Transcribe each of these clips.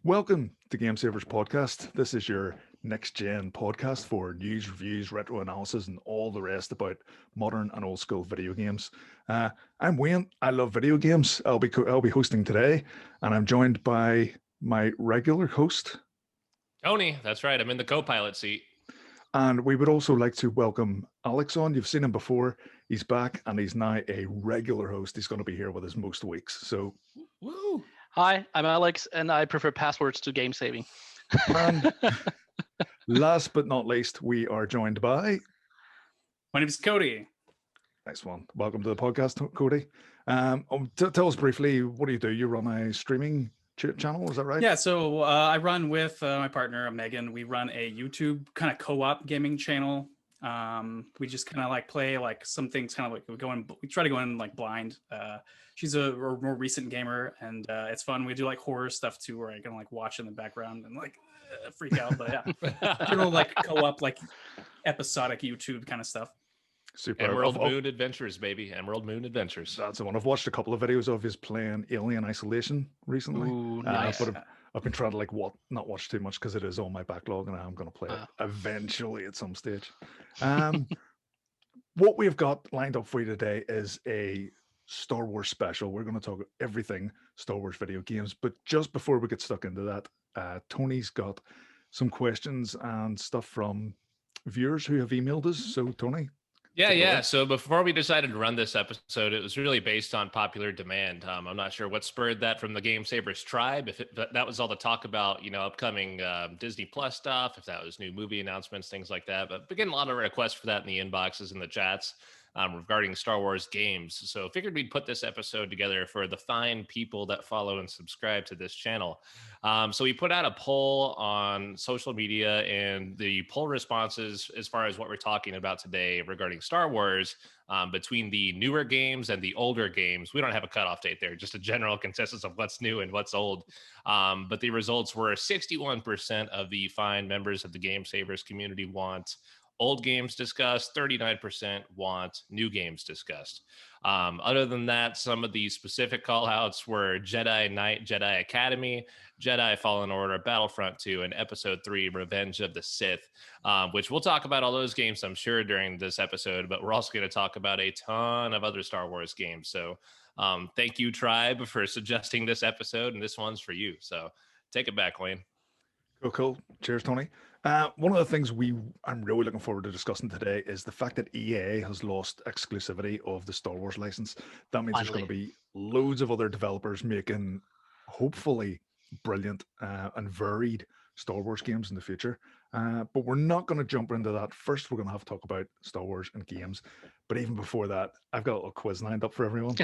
Welcome to Game Savers Podcast. This is your next gen podcast for news, reviews, retro analysis, and all the rest about modern and old school video games. I'm Wayne. I love video games. I'll be hosting today, and I'm joined by my regular host, Tony. That's right. I'm in the co-pilot seat. And we would also like to welcome Alex on. You've seen him before. He's back, and he's now a regular host. He's going to be here with us most weeks. So, woo! Hi, I'm Alex, and I prefer passwords to game saving. And last but not least, we are joined by... My name is Cody. Nice one. Welcome to the podcast, Cody. Tell us briefly, what do? You run a streaming channel, is that right? Yeah, so I run with my partner, Megan. We run a YouTube kind of co-op gaming channel. We just kind of like play like some things kind of like we try to go in like blind. She's a more recent gamer, and it's fun. We do like horror stuff too, where I can like watch in the background and like freak out. But yeah, general like co-op like episodic YouTube kind of stuff. Super. Emerald Moon Adventures, baby. Emerald Moon Adventures. That's the one. I've watched a couple of videos of his playing Alien Isolation recently. Ooh, nice. But I've been trying to like not watch too much because it is on my backlog, and I'm going to play it eventually at some stage. What we've got lined up for you today is a Star Wars special. We're going to talk everything Star Wars video games. But just before we get stuck into that, Tony's got some questions and stuff from viewers who have emailed us. So, Tony. Yeah. So before we decided to run this episode, it was really based on popular demand. I'm not sure what spurred that from the Game Savers tribe. If that was all the talk about, upcoming Disney Plus stuff, if that was new movie announcements, things like that. But we getting a lot of requests for that in the inboxes and the chats regarding Star Wars games. So figured we'd put this episode together for the fine people that follow and subscribe to this channel. So we put out a poll on social media, and the poll responses as far as what we're talking about today regarding Star Wars between the newer games and the older games. We don't have a cutoff date there, just a general consensus of what's new and what's old. But the results were 61% of the fine members of the Game Savers community want old games discussed, 39% want new games discussed. Other than that, some of the specific call-outs were Jedi Knight, Jedi Academy, Jedi Fallen Order, Battlefront 2, and Episode 3, Revenge of the Sith, which we'll talk about all those games, I'm sure, during this episode, but we're also going to talk about a ton of other Star Wars games. So thank you, Tribe, for suggesting this episode, and this one's for you. So take it back, Wayne. Cool. Cheers, Tony. One of the things I'm really looking forward to discussing today is the fact that EA has lost exclusivity of the Star Wars license. That means there's going to be loads of other developers making hopefully brilliant and varied Star Wars games in the future. But we're not going to jump into that. First, we're going to have to talk about Star Wars and games. But even before that, I've got a little quiz lined up for everyone.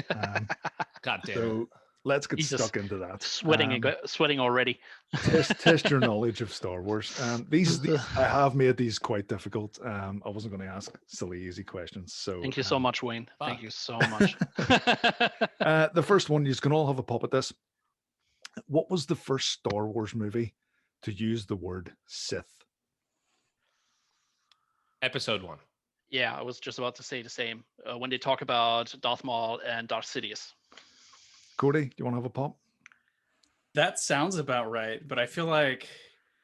God damn it. Let's get stuck into that. Sweating already. test your knowledge of Star Wars. These I have made these quite difficult. I wasn't going to ask silly, easy questions. So thank you so much, Wayne. Thank you so much. The first one, you can all have a pop at this. What was the first Star Wars movie to use the word Sith? Episode 1. Yeah, I was just about to say the same. When they talk about Darth Maul and Darth Sidious. Cody, do you want to have a pop? That sounds about right, but I feel like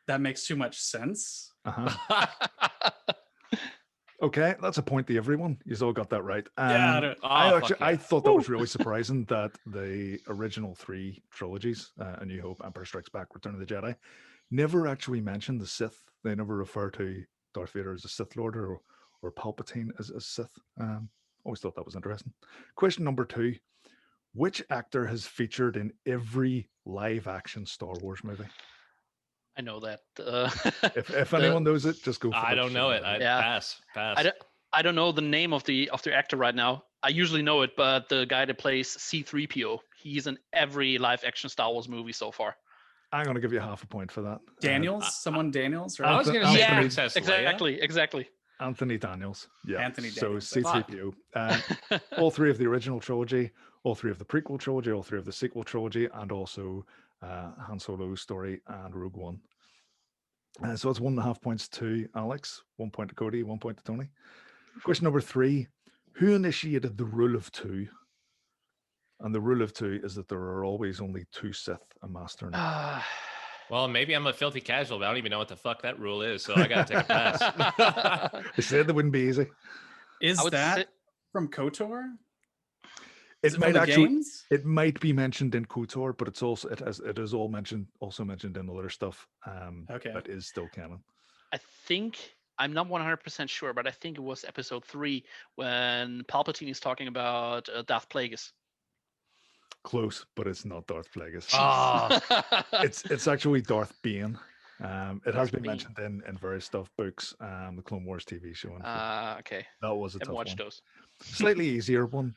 that makes too much sense. Okay, that's a point to everyone. You all got that right. I thought that was really surprising that the original 3 trilogies, A New Hope, Empire Strikes Back, Return of the Jedi, never actually mentioned the Sith. They never refer to Darth Vader as a Sith Lord or Palpatine as a Sith. Always thought that was interesting. Question number 2. Which actor has featured in every live-action Star Wars movie? I know that. If anyone knows it, just go for it. I don't know it. Pass. I don't know the name of the actor right now. I usually know it, but the guy that plays C-3PO, he's in every live-action Star Wars movie so far. I'm going to give you half a point for that. Daniels? Daniels? Right? I was going to say yeah, Princess Leia. Exactly. Anthony Daniels. Yeah. Anthony Daniels. So C-3PO. All 3 of the original trilogy, all 3 of the prequel trilogy, all 3 of the sequel trilogy, and also Han Solo's story and Rogue One. So it's 1.5 points to Alex, 1 point to Cody, 1 point to Tony. Question number 3. Who initiated the rule of 2? And the rule of 2 is that there are always only 2 Sith, a master and Well, maybe I'm a filthy casual, but I don't even know what the fuck that rule is, so I gotta take a pass. They said they wouldn't be easy. Is I would that say- from KOTOR? It Is it might from the actually, games? it might be mentioned in KOTOR, but it is all mentioned, also mentioned in other stuff. Okay. That is still canon. I think I'm not 100% sure, but I think it was episode 3 when Palpatine is talking about Darth Plagueis. Close, but it's not Darth Plagueis. Ah, It's actually Darth Bane. It has Darth been Bane. mentioned in various stuff, books, the Clone Wars TV show. And Okay. that was a Haven't tough watched one. those. Slightly easier one.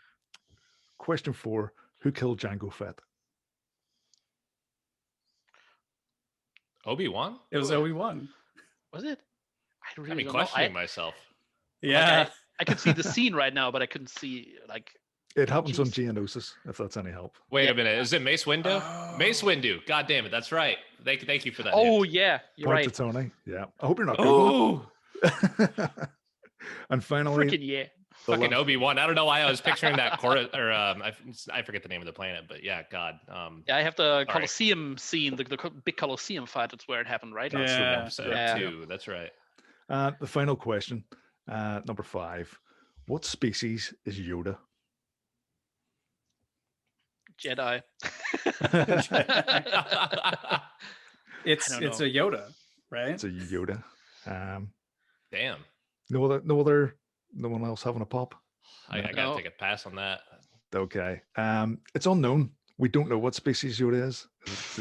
Question 4: Who killed Jango Fett? Obi-Wan? It was Ooh. Obi-Wan. Was it? I Got really me don't know. questioning myself. Yeah. I could see the scene right now, but I couldn't see like. It happens on Jeez. Geonosis, if that's any help. Wait Yeah. a minute. Is it Mace Windu? Mace Oh. Windu. God damn it. That's right. Thank you for that. Oh hint. yeah, you're Point right. to Tony. Yeah. I hope you're not Oh, Googling. And finally, Freaking yeah. the fucking last- Obi-Wan. I don't know why I was picturing that chorus, or I forget the name of the planet, but yeah, God. Yeah, I have the Sorry. Colosseum scene, the big Colosseum fight. That's where it happened, right? That's from Yeah. episode Yeah. 2. That's right. the final question, number 5. What species is Yoda? Jedi. It's I don't it's know. a Yoda, right? It's a Yoda. Damn. No one else having a pop? I gotta No. take a pass on that. Okay. It's unknown. We don't know what species Yoda is.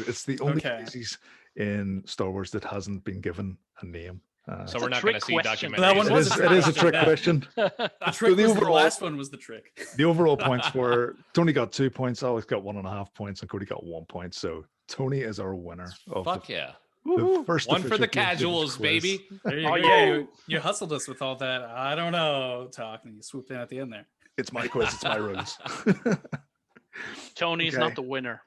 It's the only Okay. species in Star Wars that hasn't been given a name. So a we're not trick going to see question. documentaries. That one It was is, a it is a trick trick question. The trick the was the overall- last one was the trick. The overall points were Tony got 2 points, Alex got 1.5 points, and Cody got 1 point. So Tony is our winner of Fuck yeah. the first One for official the Game Changers casuals, quiz. baby. There you Oh, go. yeah. Yeah, you hustled us with all that. I don't know talk, and you swooped in at the end there. It's my quiz. It's my rules. Tony's Okay. not the winner.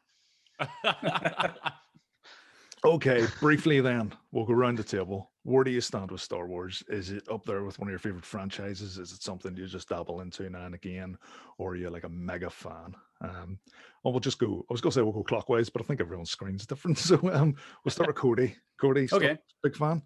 Okay, briefly then, we'll go around the table. Where do you stand with Star Wars? Is it up there with one of your favorite franchises? Is it something you just dabble into now and again? Or are you like a mega fan? Well, we'll just go, I was going to say we'll go clockwise, but I think everyone's screen's different. So we'll start with Cody. Cody, Star Okay. Wars, big fan?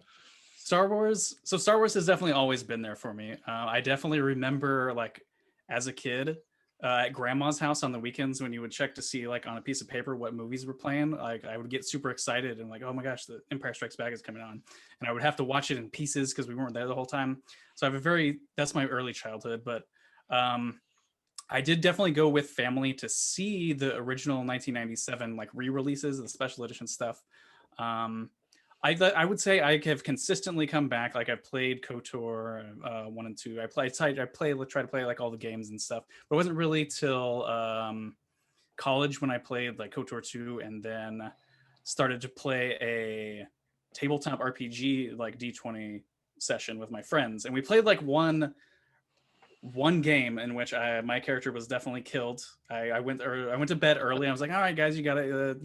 Star Wars. So Star Wars has definitely always been there for me. I definitely remember like as a kid at grandma's house on the weekends when you would check to see like on a piece of paper what movies were playing. Like I would get super excited and like, oh my gosh, the Empire Strikes Back is coming on, and I would have to watch it in pieces because we weren't there the whole time. So I have that's my early childhood. But I did definitely go with family to see the original 1997 like re-releases, the special edition stuff. I would say I have consistently come back. Like I've played KOTOR 1 and 2. I try to play like all the games and stuff. But it wasn't really till college when I played like KOTOR 2, and then started to play a tabletop RPG like D20 session with my friends, and we played like one game in which my character was definitely killed. I went to bed early. I was like, all right, guys, you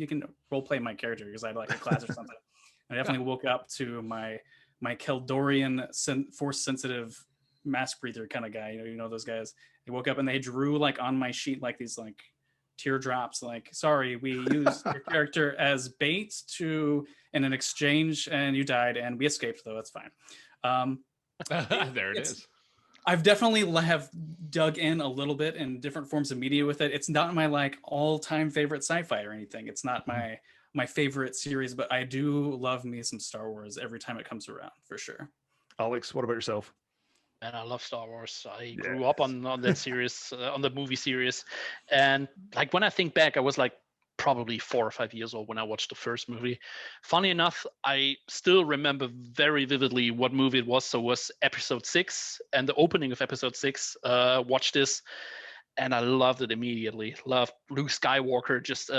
can role play my character because I had like a class or something. I definitely woke up to my Keldorian force sensitive mask breather kind of guy. You know those guys. They woke up and they drew like on my sheet like these like teardrops. Like, sorry, we used your character as bait in an exchange, and you died, and we escaped though. That's fine. There it is. I've definitely have dug in a little bit in different forms of media with it. It's not my like all-time favorite sci-fi or anything. It's not my favorite series, but I do love me some Star Wars every time it comes around, for sure. Alex, what about yourself? And I love Star Wars. I grew up on that series, on the movie series. And like when I think back, I was like probably 4 or 5 years old when I watched the first movie. Funny enough, I still remember very vividly what movie it was. So it was episode 6 and the opening of episode 6. Watched this and I loved it immediately. Loved Luke Skywalker, just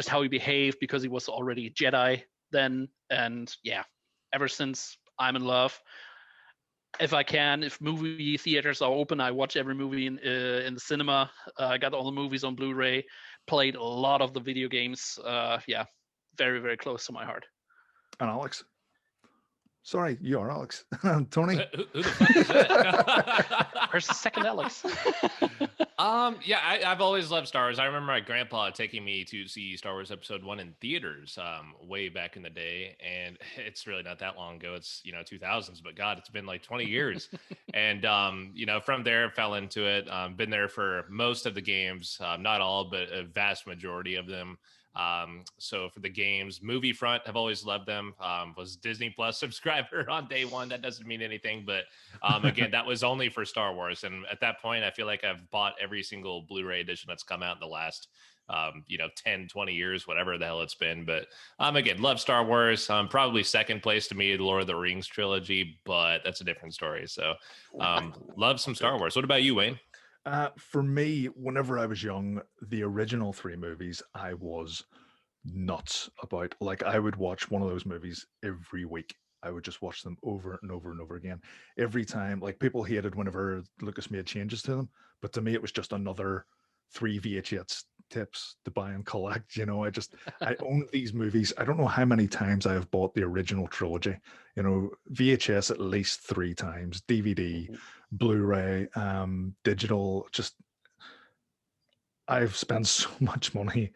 how he behaved because he was already a Jedi then. And yeah, ever since I'm in love. If movie theaters are open, I watch every movie in the cinema. I got all the movies on Blu-ray. Played a lot of the video games. Yeah, very very close to my heart. And Alex? Sorry, you are Alex. Tony. Who the fuck is that? Where's the second Alex? Yeah, I've always loved Star Wars. I remember my grandpa taking me to see Star Wars Episode 1 in theaters way back in the day. And it's really not that long ago. It's, 2000s, but God, it's been like 20 years. And, from there, fell into it. Been there for most of the games, not all, but a vast majority of them. So for the games, movie front, have always loved them. Was Disney Plus subscriber on day one. That doesn't mean anything, but again, that was only for Star Wars. And at that point, I feel like I've bought every single Blu-ray edition that's come out in the last 10, 20 years, whatever the hell it's been. But again, love Star Wars. Probably second place to me, the Lord of the Rings trilogy, but that's a different story. So love some Star Wars. What about you, Wayne? For me, whenever I was young, the original 3 movies I was nuts about. Like, I would watch one of those movies every week. I would just watch them over and over and over again. Every time, like, people hated whenever Lucas made changes to them, but to me, it was just another 3 VHS tips to buy and collect. I own these movies. I don't know how many times I have bought the original trilogy. VHS at least 3 times, DVD, Blu-ray, digital. Just, I've spent so much money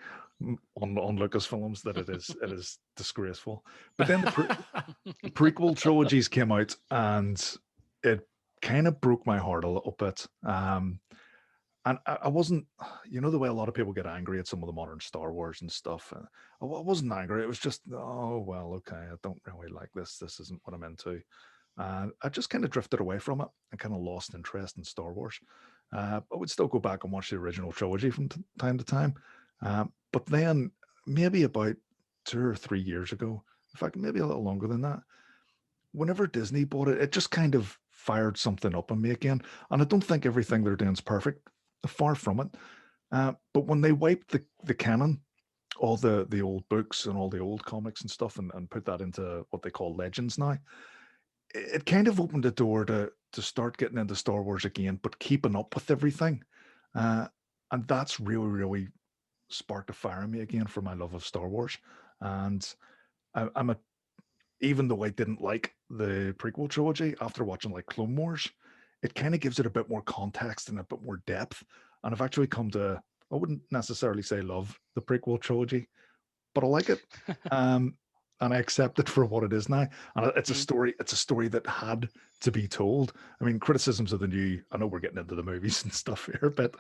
on Lucasfilms that it is disgraceful. But then the prequel trilogies came out, and it kind of broke my heart a little bit. And I wasn't, the way a lot of people get angry at some of the modern Star Wars and stuff. I wasn't angry. It was just, oh, well, okay, I don't really like this. This isn't what I'm into. I just kind of drifted away from it and kind of lost interest in Star Wars. I would still go back and watch the original trilogy from time to time. But then maybe about 2 or 3 years ago, in fact, maybe a little longer than that, whenever Disney bought it, it just kind of fired something up in me again. And I don't think everything they're doing is perfect. Far from it. But when they wiped the canon, all the old books and all the old comics and stuff, and put that into what they call legends now, it kind of opened the door to start getting into Star Wars again, but keeping up with everything. And that's really, really sparked a fire in me again for my love of Star Wars. And even though I didn't like the prequel trilogy, after watching like Clone Wars, it kind of gives it a bit more context and a bit more depth. And I've actually come to, I wouldn't necessarily say love the prequel trilogy, but I like it. And I accept it for what it is now. And it's a story that had to be told. I mean, criticisms of the new, I know we're getting into the movies and stuff here, but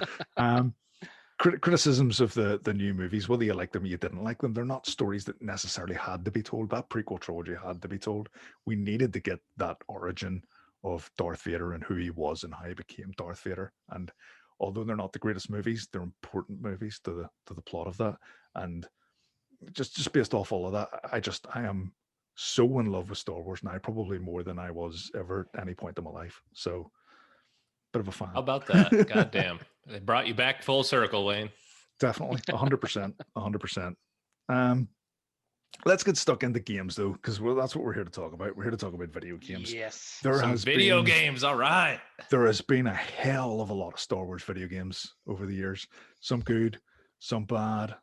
criticisms of the new movies, whether you like them or you didn't like them, they're not stories that necessarily had to be told. That prequel trilogy had to be told. We needed to get that origin of Darth Vader and who he was and how he became Darth Vader. And although they're not the greatest movies, they're important movies to the plot of that. And just based off all of that, I am so in love with Star Wars now, probably more than I was ever at any point in my life. So, bit of a fan. How about that? God damn. They brought you back full circle, Wayne. Definitely. 100%. 100%. Let's get stuck into games, though, because that's what we're here to talk about. We're here to talk about video games. Yes. Video games. All right. There has been a hell of a lot of Star Wars video games over the years. Some good, some bad,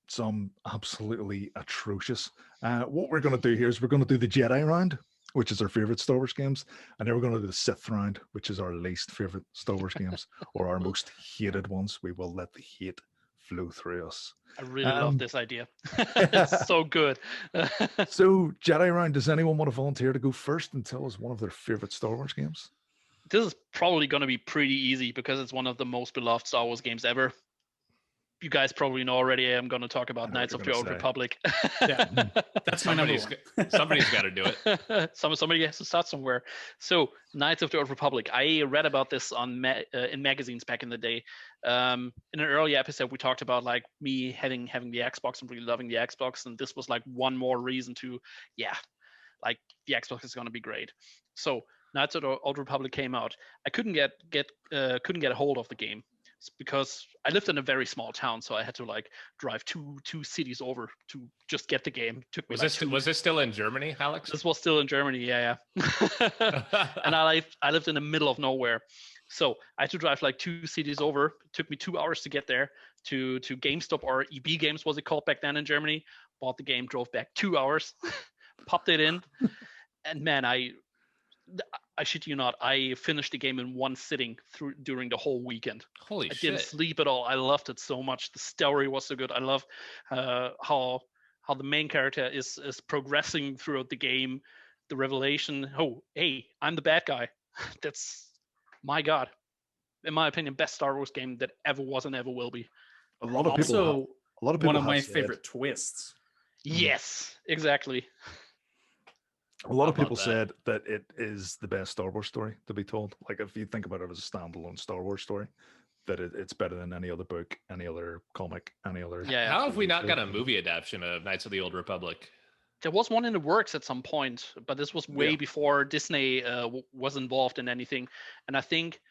some absolutely atrocious. What we're going to do here is we're going to do the Jedi round, which is our favorite Star Wars games. And then we're going to do the Sith round, which is our least favorite Star Wars games, or our most hated ones. We will let the hate flow through us. I really love this idea. It's so good. So, Jedi round, does anyone want to volunteer to go first and tell us one of their favorite Star Wars games? This is probably going to be pretty easy because it's one of the most beloved Star Wars games ever. You guys probably know already. I'm going to talk about Knights of the Old Republic. Yeah, that's my number one. Somebody's got to do it. Somebody has to start somewhere. So, Knights of the Old Republic. I read about this on in magazines back in the day. In an early episode, we talked about like me having the Xbox and really loving the Xbox, and this was like one more reason to, like the Xbox is going to be great. So, Knights of the Old Republic came out. I couldn't get a hold of the game. Because I lived in a very small town, so I had to like drive two cities over to just get the game. Was this still in Germany, Alex? This was still in Germany, yeah. And I lived in the middle of nowhere, so I had to drive like 2 cities over. It took me 2 hours to get there to GameStop, or EB Games was it called back then in Germany. Bought the game, drove back 2 hours, popped it in. And man, I shit you not, I finished the game in one sitting during the whole weekend. Holy I shit. didn't sleep at all. I loved it so much. The story was so good. I love how the main character is progressing throughout the game. The revelation, oh, hey, I'm the bad guy. That's, my God, in my opinion, best Star Wars game that ever was and ever will be. A lot of people. Also, A lot of people one of have my said- favorite twists. Yes, exactly. A lot How of people about that? said that it is the best Star Wars story to be told. Like if you think about it as a standalone Star Wars story, that it's better than any other book, any other comic, any other. Yeah. How have we TV not show. got a movie adaptation of Knights of the Old Republic? There was one in the works at some point, but this was way Yeah. before Disney was involved in anything. And I think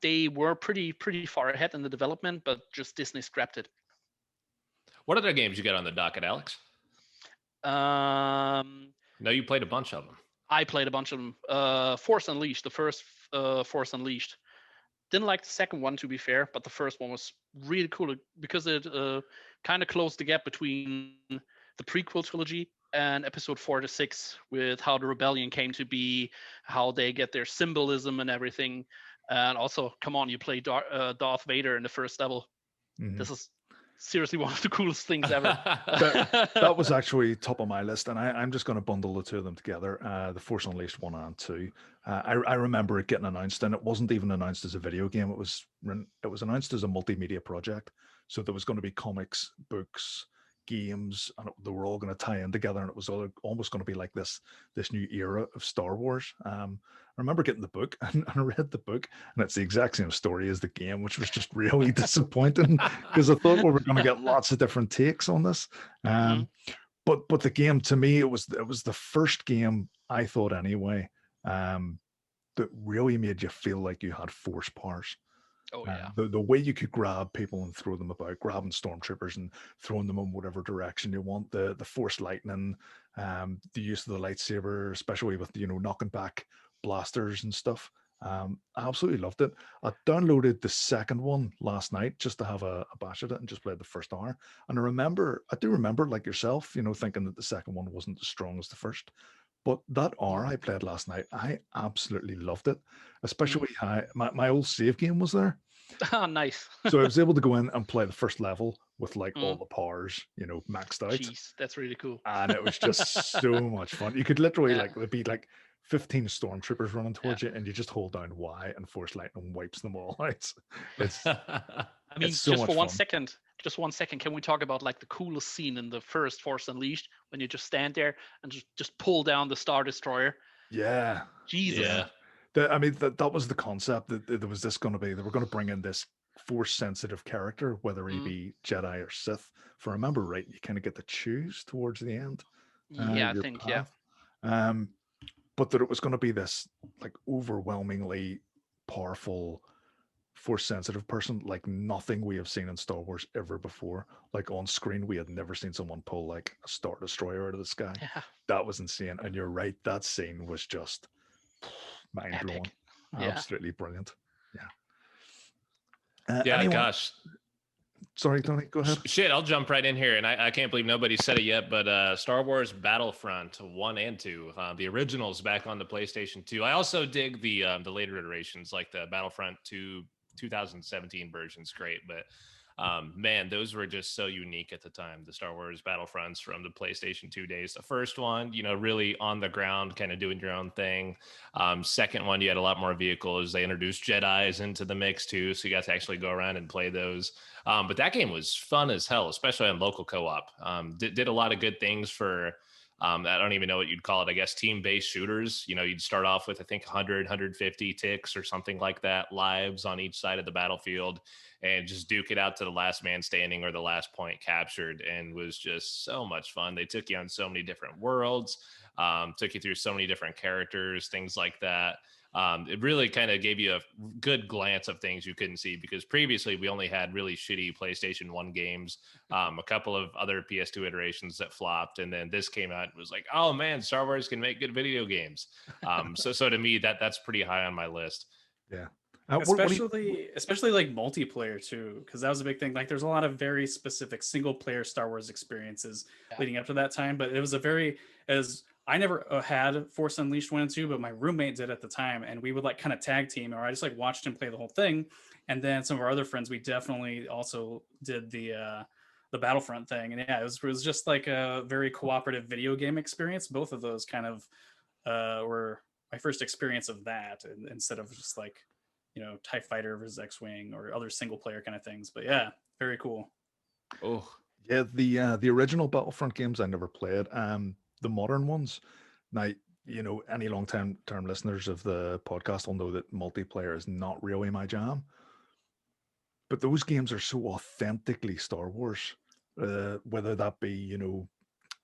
they were pretty far ahead in the development, but just Disney scrapped it. What other games you got on the docket, Alex? No, you played a bunch of them. I played a bunch of them. Force Unleashed, the first Force Unleashed. Didn't like the second one, to be fair, but the first one was really cool because it kind of closed the gap between the prequel trilogy and episode 4 to 6, with how the rebellion came to be, how they get their symbolism and everything. And also, come on, you play Darth Vader in the first level. Mhm. This is seriously one of the coolest things ever. That was actually top of my list, and I'm just going to bundle the two of them together. The Force Unleashed 1 and 2. I remember it getting announced, and it wasn't even announced as a video game. It was announced as a multimedia project. So there was going to be comics, books, games, and they were all going to tie in together, and it was almost going to be like this new era of Star Wars. I remember getting the book, and I read the book, and it's the exact same story as the game, which was just really disappointing because I thought we were going to get lots of different takes on this. But the game, to me, it was the first game, I thought anyway, that really made you feel like you had force powers. Oh yeah. The way you could grab people and throw them about, grabbing stormtroopers and throwing them in whatever direction you want, the force lightning, the use of the lightsaber, especially with knocking back blasters and stuff. I absolutely loved it. I downloaded the second one last night just to have a bash at it and just played the first hour. And I do remember, like yourself, thinking that the second one wasn't as strong as the first. But that hour I played last night, I absolutely loved it. Especially my old save game was there. Oh, nice. So I was able to go in and play the first level with like all the powers, maxed out. Jeez, that's really cool. And it was just so much fun. You could literally there'd be like 15 stormtroopers running towards you, and you just hold down Y and force lightning wipes them all out. It's I mean, so just much for one fun. second, can we talk about like the coolest scene in the first Force Unleashed when you just stand there and just pull down the Star Destroyer? Yeah. Jesus. Yeah. That was the concept, that there was they were going to bring in this force sensitive character, whether he be Jedi or Sith. If I remember right, you kind of get to choose towards the end. Yeah, I your think, path. But that it was going to be this like overwhelmingly powerful force sensitive person, like nothing we have seen in Star Wars ever before. Like on screen, we had never seen someone pull like a Star Destroyer out of the sky. Yeah. That was insane. And you're right, that scene was just mind blowing. Epic. Yeah. Absolutely brilliant. Yeah. Yeah, anyone- gosh. Sorry, Tony, go ahead. Shit, I'll jump right in here, and I can't believe nobody said it yet, but Star Wars Battlefront 1 and 2, the originals back on the PlayStation 2. I also dig the later iterations, like the Battlefront 2 2017 version's great, but man, those were just so unique at the time, the Star Wars Battlefronts from the PlayStation 2 days. The first one, really on the ground, kind of doing your own thing. Second one, you had a lot more vehicles. They introduced Jedis into the mix too, so you got to actually go around and play those. But that game was fun as hell, especially on local co-op. Did a lot of good things for, I don't even know what you'd call it, I guess, team-based shooters. You'd start off with, I think, 100, 150 ticks or something like that, lives on each side of the battlefield, and just duke it out to the last man standing or the last point captured, and was just so much fun. They took you on so many different worlds, took you through so many different characters, things like that. It really kind of gave you a good glance of things you couldn't see, because previously we only had really shitty PlayStation 1 games, a couple of other PS2 iterations that flopped, and then this came out and was like, oh man, Star Wars can make good video games. So to me, that's pretty high on my list. Yeah. Especially like multiplayer too, because that was a big thing. Like there's a lot of very specific single player Star Wars experiences leading up to that time, but it was a very, as I never had Force Unleashed 1 and 2, but my roommate did at the time, and we would like kind of tag team, or I just like watched him play the whole thing. And then some of our other friends, we definitely also did the Battlefront thing. And yeah, it was just like a very cooperative video game experience. Both of those kind of were my first experience of that, instead of just like, you know, TIE Fighter versus X-Wing or other single player kind of things. But yeah, very cool. Oh, Yeah, the original Battlefront games I never played. The modern ones. Now, you know, any long-term listeners of the podcast will know that multiplayer is not really my jam. But those games are so authentically Star Wars. Whether that be, you know,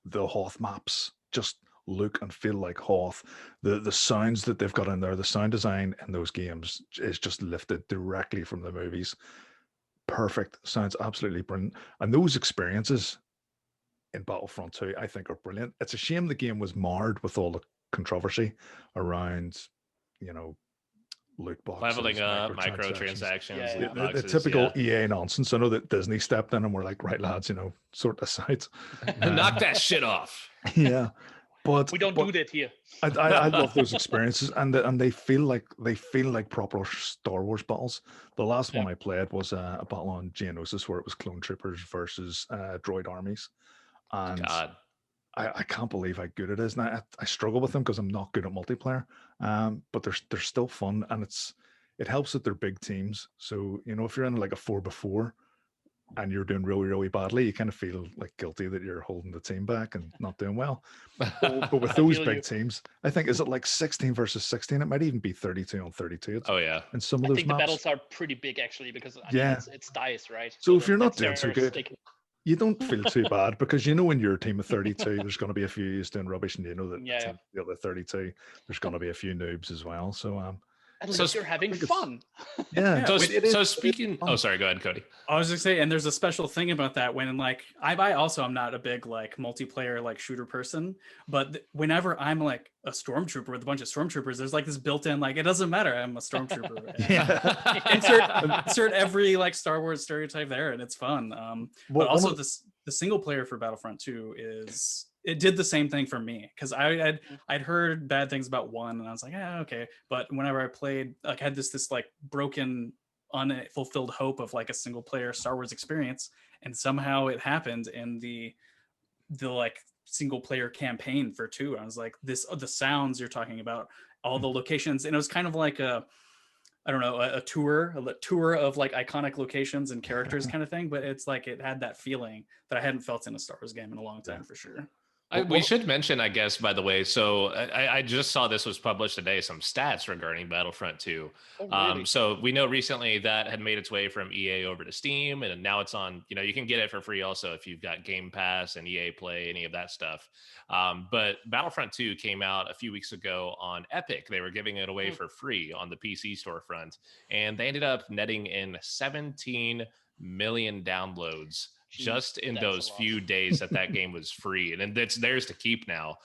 the Hoth maps just look and feel like Hoth. The sounds that they've got in there, the sound design in those games is just lifted directly from the movies. Perfect. Sounds absolutely brilliant. And those experiences in Battlefront 2, I think, are brilliant. It's a shame the game was marred with all the controversy around, you know, loot boxes, leveling up, microtransactions. microtransactions, Yeah. loot The boxes. typical yeah. EA nonsense. I know that Disney stepped in and were like, right, lads, you know, sort this out. Knock that shit off. Yeah. But We don't do that here. I love those experiences, and they feel like proper Star Wars battles. The last one I played was a battle on Geonosis where it was clone troopers versus droid armies, and God. I can't believe how good it is. Now I struggle with them because I'm not good at multiplayer, but they're still fun, and it helps that they're big teams. So you know, if you're in like a 4x4 and you're doing really, really badly, you kind of feel like guilty that you're holding the team back and not doing well. But with I those feel big you. teams, I think, is it like 16 versus 16? It might even be 32 on 32. Oh yeah. And some of I those think the maps. battles are pretty big actually, because I mean Yeah. it's dice, right? So if you're not that's doing so their good, stake. you don't feel too bad because you know in your team of 32, there's going to be a few who's doing rubbish, and you know that Yeah. the other 32, there's going to be a few noobs as well. So At So least you're having think it's- fun. yeah. So, it is- so it is speaking. fun. Oh, sorry. Go ahead, Cody. I was just saying, and there's a special thing about that when like I also am not a big like multiplayer like shooter person, but whenever I'm like a stormtrooper with a bunch of stormtroopers, there's like this built-in like it doesn't matter, I'm a stormtrooper. Yeah. Insert every like Star Wars stereotype there, and it's fun. Well, but also one of- the single player for Battlefront 2 it did the same thing for me because I'd heard bad things about 1 and I was like, yeah, okay. But whenever I played, like I had this like broken, unfulfilled hope of like a single player Star Wars experience, and somehow it happened in the like single player campaign for 2. I was like, the sounds you're talking about, all the locations, and it was kind of like I don't know, a tour of like iconic locations and characters kind of thing. But it's like it had that feeling that I hadn't felt in a Star Wars game in a long time for sure. We should mention, I guess, by the way, so I just saw this was published today, some stats regarding Battlefront 2. Oh, really? So we know recently that had made its way from EA over to Steam, and now it's on, you know, you can get it for free also if you've got Game Pass and EA Play, any of that stuff. But Battlefront 2 came out a few weeks ago on Epic. They were giving it away for free on the PC storefront, and they ended up netting in 17 million downloads just in those few days that game was free, and it's theirs to keep now.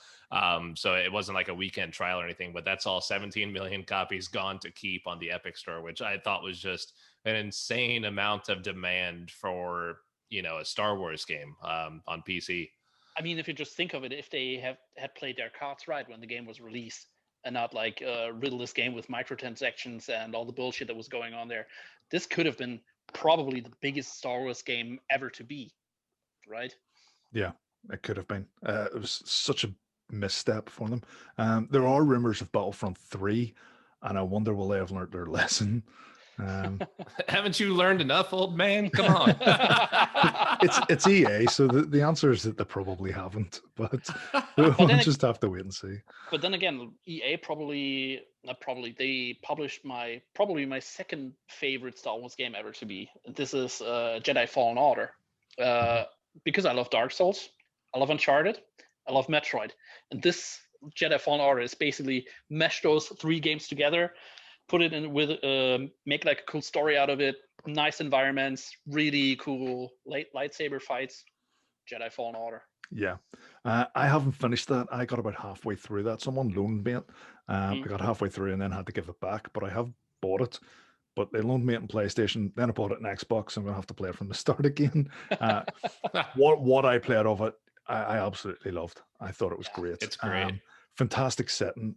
So it wasn't like a weekend trial or anything, but that's all 17 million copies gone to keep on the Epic Store, which I thought was just an insane amount of demand for, you know, a Star Wars game on PC. I mean, if you just think of it, if they had played their cards right when the game was released and not like riddle this game with microtransactions and all the bullshit that was going on there, this could have been probably the biggest Star Wars game ever to be, right? Yeah, it could have been. It was such a misstep for them. There are rumors of Battlefront 3, and I wonder will they have learned their lesson. Haven't you learned enough, old man? Come on. It's EA, so the answer is that they probably haven't, but we'll just have to wait and see. But then again, EA they published my second favorite Star Wars game ever to be. This is Jedi Fallen Order. Because I love Dark Souls, I love Uncharted, I love Metroid, and this Jedi Fallen Order is basically mesh those 3 games together, put it in with make like a cool story out of it, nice environments, really cool lightsaber fights. Jedi Fallen Order. Yeah, I haven't finished that. I got about halfway through that. Someone loaned me it. I got halfway through and then had to give it back, but I have bought it. But they loaned me it on PlayStation. Then I bought it on Xbox. I'm gonna have to play it from the start again. What I played of it, I absolutely loved. I thought it was great. It's great. Fantastic setting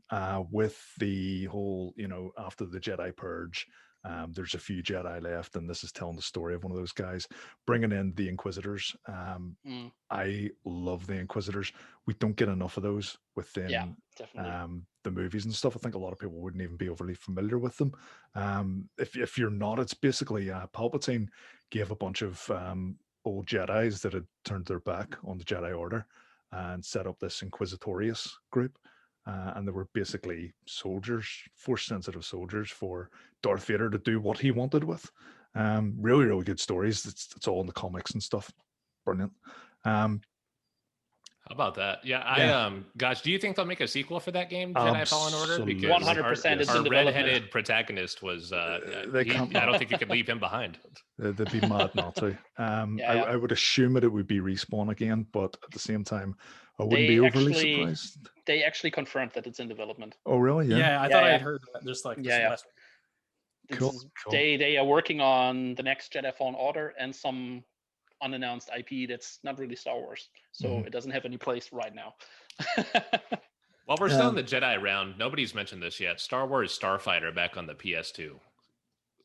with the whole, after the Jedi purge, there's a few Jedi left, and this is telling the story of one of those guys, bringing in the Inquisitors. I love the Inquisitors. We don't get enough of those within definitely. the movies and stuff. I think a lot of people wouldn't even be overly familiar with them. If you're not, it's basically Palpatine gave a bunch of old Jedis that had turned their back on the Jedi Order and set up this Inquisitorius group. And they were basically soldiers, force-sensitive soldiers for Darth Vader to do what he wanted with. Really, really good stories. It's all in the comics and stuff. Brilliant. How about that? Yeah, gosh, do you think they'll make a sequel for that game, Jedi Fallen Order? Absolutely. Because 100% it's our in development. redheaded protagonist was, I don't think you could leave him behind. They'd be mad not to. I would assume it would be Respawn again, but at the same time, I wouldn't be overly surprised. They actually confirmed that it's in development. Oh, really? Yeah, I thought I had heard that just like this last week. Cool. They are working on the next Jedi Fallen Order and some unannounced IP that's not really Star Wars, so it doesn't have any place right now. While we're still in the Jedi round, nobody's mentioned this yet. Star Wars Starfighter back on the PS2.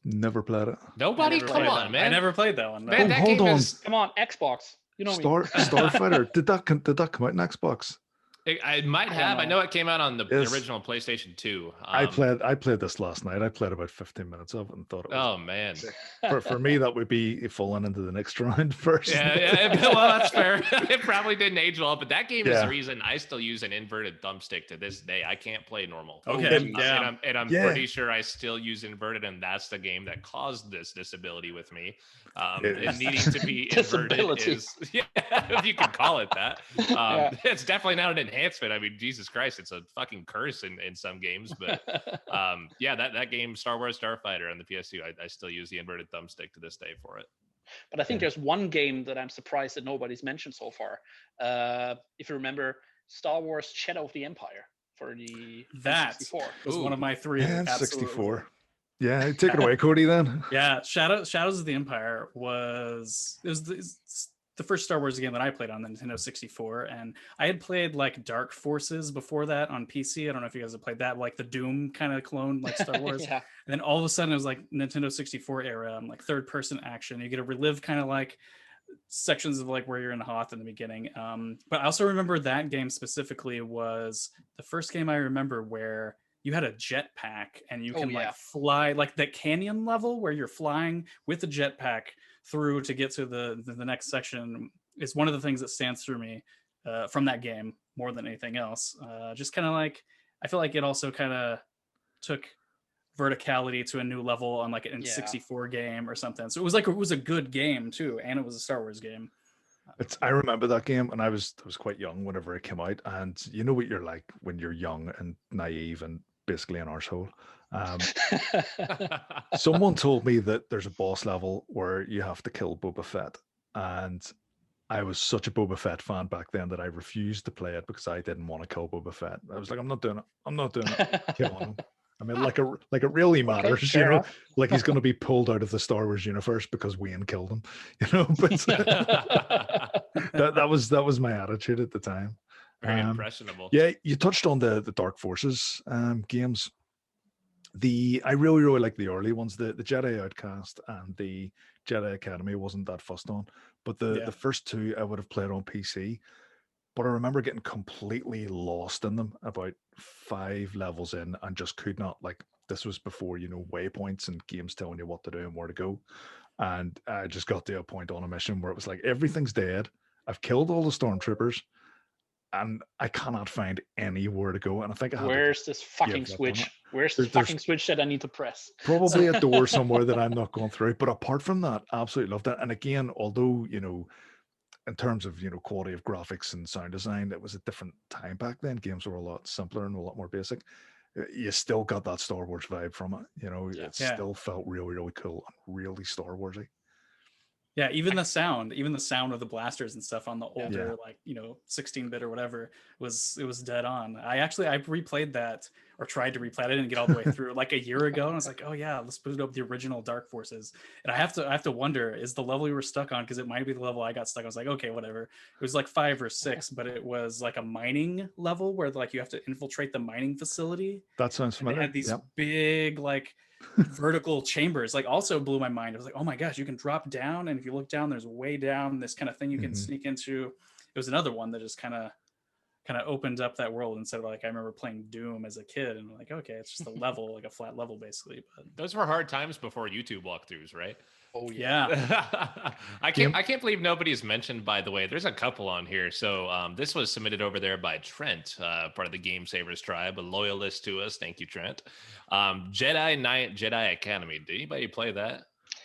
Never played it. Nobody? Come on, man. I never played that one. Man, that game is... Come on, Xbox. You know Starfighter. Did that come out in Xbox? It might have. I know it came out on the original PlayStation 2. I played this last night. I played about 15 minutes of it and thought it was... Oh, man. For me, that would be falling into the next round first. Yeah, well, that's fair. It probably didn't age well, but that game is the reason I still use an inverted thumbstick to this day. I can't play normal. Okay. And I'm pretty sure I still use inverted, and that's the game that caused this disability with me. And needing to be inverted is, if you can call it that. It's definitely not an enhancement. I mean, Jesus Christ, it's a fucking curse in some games. But that game, Star Wars Starfighter on the PS2, I still use the inverted thumbstick to this day for it. But I think there's one game that I'm surprised that nobody's mentioned so far. If you remember, Star Wars Shadow of the Empire for the N64. Was one of my three. N64. Yeah, take it away, Cody, then. Yeah, Shadows of the Empire was the first Star Wars game that I played on the Nintendo 64, and I had played like Dark Forces before that on PC. I don't know if you guys have played that, like the Doom kind of clone, like Star Wars. And then all of a sudden it was like Nintendo 64 era, like third person action. You get to relive kind of like sections of like where you're in Hoth in the beginning. But I also remember that game specifically was the first game I remember where you had a jetpack and you can like fly, like that canyon level where you're flying with a jetpack through to get to the next section is one of the things that stands through me from that game more than anything else. Just kind of like, I feel like it also kind of took verticality to a new level on like an N64 game or something. So it was a good game too, and it was a Star Wars game. I remember that game, and I was quite young whenever it came out, and you know what you're like when you're young and naive and basically an arsehole. Someone told me that there's a boss level where you have to kill Boba Fett, and I was such a Boba Fett fan back then that I refused to play it because I didn't want to kill Boba Fett. I was like, I'm not doing it. Killing him. I mean, like it really matters, you know, enough. like he's going to be pulled out of the Star Wars universe because Wayne killed him, you know. But that was my attitude at the time. Very impressionable. Yeah, you touched on the Dark Forces games. I really, really like the early ones. The Jedi Outcast and the Jedi Academy wasn't that fussed on, but the first two I would have played on PC. But I remember getting completely lost in them about 5 levels in and just could not, like, this was before, you know, waypoints and games telling you what to do and where to go. And I just got to a point on a mission where it was like, everything's dead. I've killed all the stormtroopers and I cannot find anywhere to go. And I think I had Where's this fucking switch? Where's the fucking switch that I need to press? Probably a door somewhere that I'm not going through. But apart from that, absolutely loved it. And again, although, you know, in terms of, you know, quality of graphics and sound design, it was a different time back then. Games were a lot simpler and a lot more basic. You still got that Star Wars vibe from it. You know, it still felt really, really cool and really Star Warsy. Yeah, even the sound of the blasters and stuff on the older, like, 16-bit or whatever it was dead on. I replayed that, or tried to replay it. I didn't get all the way through like a year ago, and I was like, oh yeah, let's boot up the original Dark Forces. And I have to wonder, is the level we were stuck on, because it might be the level I got stuck. I was like, okay, whatever. It was like 5 or 6, but it was like a mining level where like you have to infiltrate the mining facility. That sounds familiar. They had these big like vertical chambers. Like, also blew my mind. I was like, oh my gosh, you can drop down, and if you look down, there's way down this kind of thing you can sneak into. It was another one that just kind of opened up that world, instead of like, I remember playing Doom as a kid, and like, okay, it's just a level, like a flat level basically. But those were hard times before YouTube walkthroughs, right? Oh yeah. I can't believe nobody's mentioned, by the way, there's a couple on here. So this was submitted over there by Trent, part of the Game Savers tribe, a loyalist to us. Thank you, Trent. Jedi Knight Jedi Academy. Did anybody play that?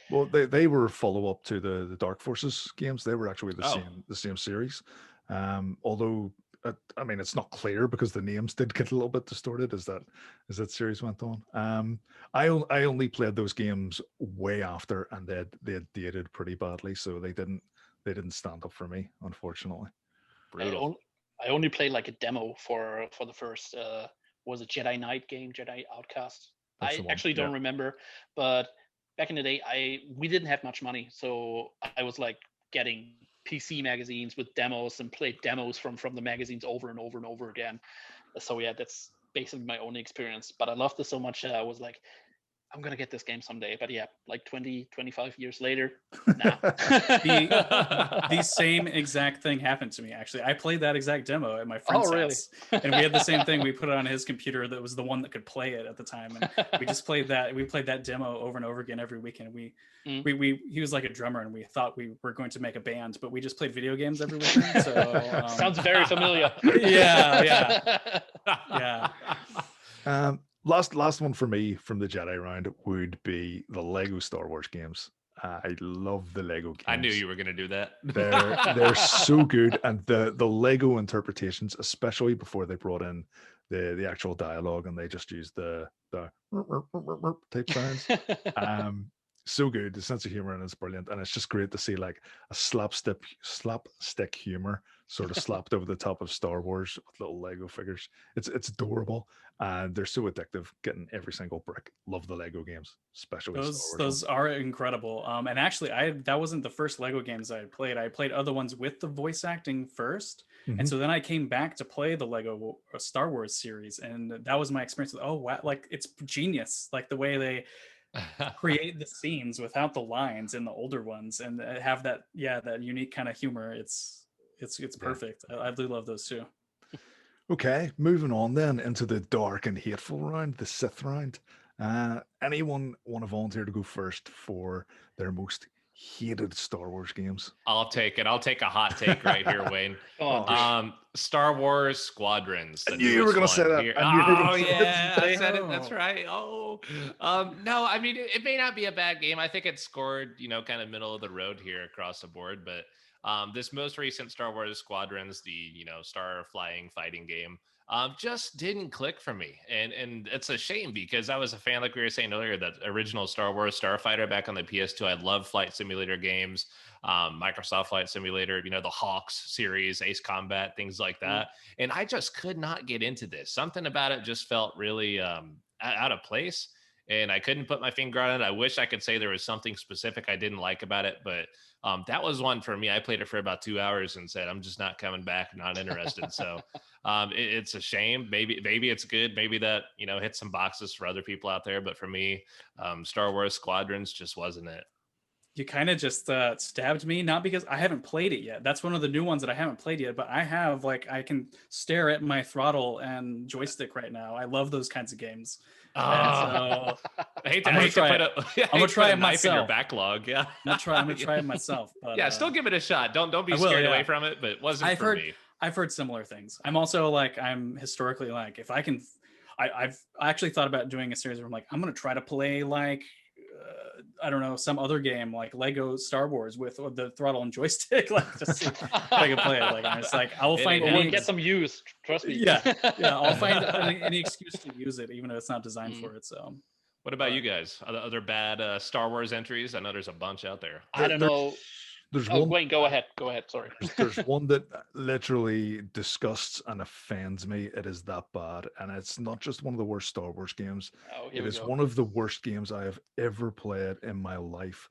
Well, they were follow-up to the Dark Forces games. They were actually the same series. Although I mean, it's not clear because the names did get a little bit distorted as that series went on. I only played those games way after, and they had dated pretty badly, so they didn't stand up for me, unfortunately. Brutal. I only played like a demo for the first was it Jedi Knight game, Jedi Outcast. I actually don't remember, but back in the day, we didn't have much money, so I was like getting PC magazines with demos and played demos from the magazines over and over and over again. So yeah, that's basically my only experience, but I loved it so much. I was like, I'm gonna get this game someday. But yeah, like 25 years later, nah. The same exact thing happened to me, actually. I played that exact demo at my friend's house, and we had the same thing. We put it on his computer that was the one that could play it at the time, and we just played that. We played that demo over and over again every weekend. He was like a drummer, and we thought we were going to make a band, but we just played video games every weekend. So sounds very familiar. Yeah. Last one for me from the Jedi round would be the Lego Star Wars games. I love the Lego games. I knew you were going to do that. They're so good, and the Lego interpretations, especially before they brought in the actual dialogue and they just used the type sounds. So good. The sense of humor and it's brilliant, and it's just great to see like a slapstick humor sort of slapped over the top of Star Wars with little Lego figures. It's adorable, and they're so addictive. Getting every single brick. Love the Lego games, especially those are incredible. And actually, that wasn't the first Lego games I played. I played other ones with the voice acting first, and so then I came back to play the Lego Star Wars series, and that was my experience with, oh wow, like it's genius, like the way they create the scenes without the lines in the older ones, and have that unique kind of humor. It's perfect. I do love those too. Okay, moving on then into the dark and hateful round, the Sith round. Anyone want to volunteer to go first for their most hated Star Wars games? I'll take it. I'll take a hot take right here, Wayne. Star Wars Squadrons. I knew you were going to say that. I said it. That's right. No, I mean, it may not be a bad game. I think it scored, kind of middle of the road here across the board. But this most recent Star Wars Squadrons, the, star flying fighting game, just didn't click for me. And it's a shame, because I was a fan, like we were saying earlier, that original Star Wars Starfighter back on the PS2. I love flight simulator games, Microsoft Flight Simulator, the Hawks series, Ace Combat, things like that. And I just could not get into this. Something about it just felt really out of place, and I couldn't put my finger on it. I wish I could say there was something specific I didn't like about it, but that was one for me. I played it for about 2 hours and said, I'm just not coming back, not interested. So it's a shame. Maybe it's good. Maybe that, hit some boxes for other people out there. But for me, Star Wars Squadrons just wasn't it. You kind of just stabbed me, not because I haven't played it yet. That's one of the new ones that I haven't played yet, but I have, I can stare at my throttle and joystick right now. I love those kinds of games. So, I hate to try it myself. In your backlog. Yeah. I'm gonna try it myself. But, yeah, still give it a shot. Don't be scared away from it, but it wasn't for me. I've heard similar things. I'm also I'm historically if I can, I've actually thought about doing a series where I'm going to try to play I don't know, some other game like Lego Star Wars with the throttle and joystick, just see if I can play it. I'm just I will find we'll get some use. Trust me. Yeah, I'll find any excuse to use it, even though it's not designed for it. So, what about you guys? Other bad Star Wars entries? I know there's a bunch out there. I don't know. there's Oh, one. Wayne, go ahead. Go ahead. Sorry. There's one that literally disgusts and offends me. It is that bad, and it's not just one of the worst Star Wars games. Oh, here It we is go. one of the worst games I have ever played in my life,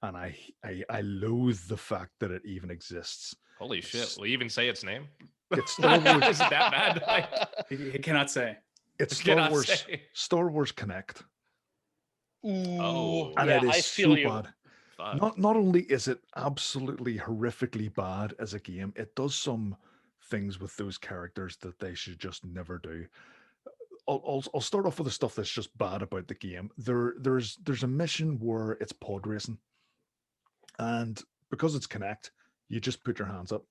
and I loathe the fact that it even exists. Holy shit! Will you even say its name? It's Star Wars. Is it that bad? Like, He cannot say. It's I cannot Star Wars. say. Star Wars Connect, Ooh, and yeah, it is I feel so you. bad. Fuck. Not only is it absolutely horrifically bad as a game, it does some things with those characters that they should just never do. I'll start off with the stuff that's just bad about the game. There's a mission where it's pod racing, and because it's Connect, you just put your hands up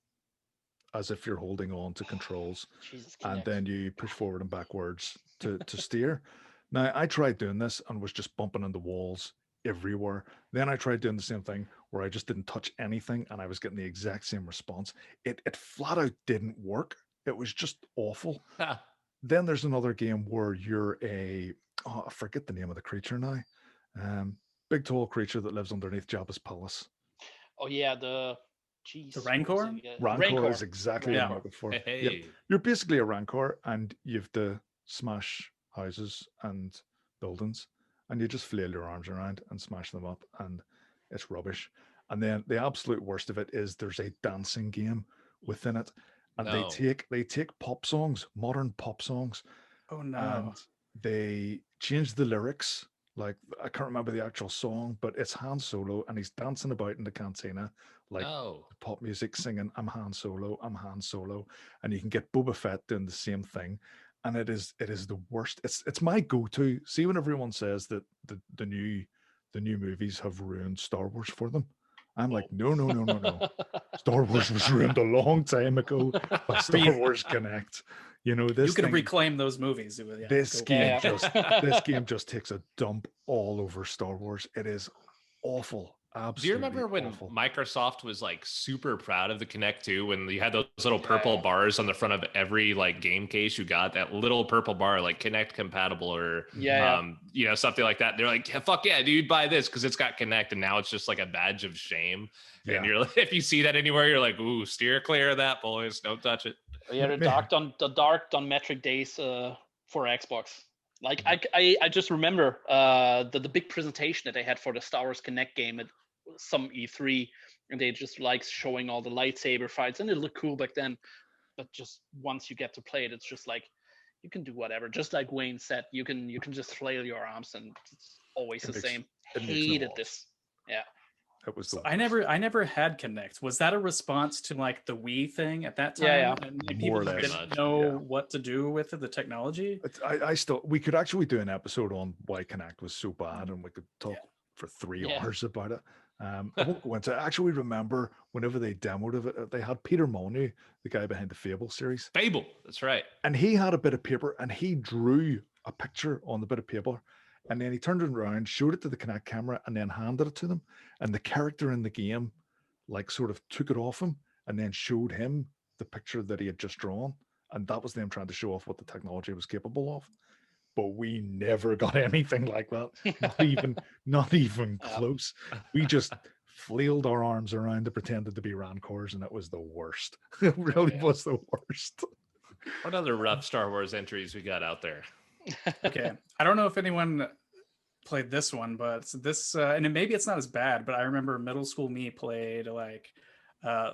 as if you're holding on to controls, Jesus, and Kinect. then you push forward and backwards to steer. Now I tried doing this and was just bumping into walls everywhere. Then I tried doing the same thing where I just didn't touch anything and I was getting the exact same response. It flat out didn't work. It was just awful. Then there's another game where you're I forget the name of the creature now. Big tall creature that lives underneath Jabba's palace. Oh yeah, the jeez. The what was Rancor? it again? Rancor is exactly what I'm Rancor. looking for. Hey. Yep. You're basically a Rancor and you have to smash houses and buildings and you just flail your arms around and smash them up and it's rubbish. And then the absolute worst of it is there's a dancing game within it and No. they take pop songs, modern pop songs, Oh no. and they change the lyrics. Like I can't remember the actual song, but it's Han Solo and he's dancing about in the cantina like No. pop music singing I'm Han Solo, I'm Han Solo, and you can get Boba Fett doing the same thing, and it is the worst. It's my go-to. See, when everyone says that the new movies have ruined Star Wars for them, I'm like, no. Star Wars was ruined a long time ago by Star Wars Connect. You know, this You could thing, reclaim those movies. Yeah, this go- game Yeah. this game just takes a dump all over Star Wars. It is awful. Absolutely. Do you remember when awful. Microsoft was like super proud of the Kinect 2 when you had those little purple bars on the front of every like game case you got, that little purple bar like Kinect compatible or you know, something like that. They're like, yeah, fuck yeah, dude, buy this because it's got Kinect, and now it's just like a badge of shame. Yeah. And you're like, if you see that anywhere, you're like, ooh, steer clear of that, boys. Don't touch it. Yeah, the dark metric days for Xbox. Like I just remember the big presentation that they had for the Star Wars Connect game at some E3, and they just like showing all the lightsaber fights, and it looked cool back then. But just once you get to play it, it's just like you can do whatever. Just like Wayne said, you can just flail your arms, and it's always the same. Hated this. Yeah. It was So I never had Connect. Was that a response to like the Wii thing at that time? Yeah. And More people or less. didn't know what to do with it, the technology. We could actually do an episode on why Connect was so bad, and we could talk for 3 hours about it. I won't go into it. I actually remember whenever they demoed it, they had Peter Molyneux, the guy behind the Fable series. Fable, that's right. And he had a bit of paper and he drew a picture on the bit of paper. And then he turned it around, showed it to the Kinect camera, and then handed it to them. And the character in the game, like, sort of took it off him and then showed him the picture that he had just drawn. And that was them trying to show off what the technology was capable of. But we never got anything like that. Not even close. We just flailed our arms around and pretended to be Rancors, and it was the worst. It really was the worst. What other rough Star Wars entries we got out there? Okay, I don't know if anyone played this one, but this and maybe it's not as bad, but I remember middle school me played like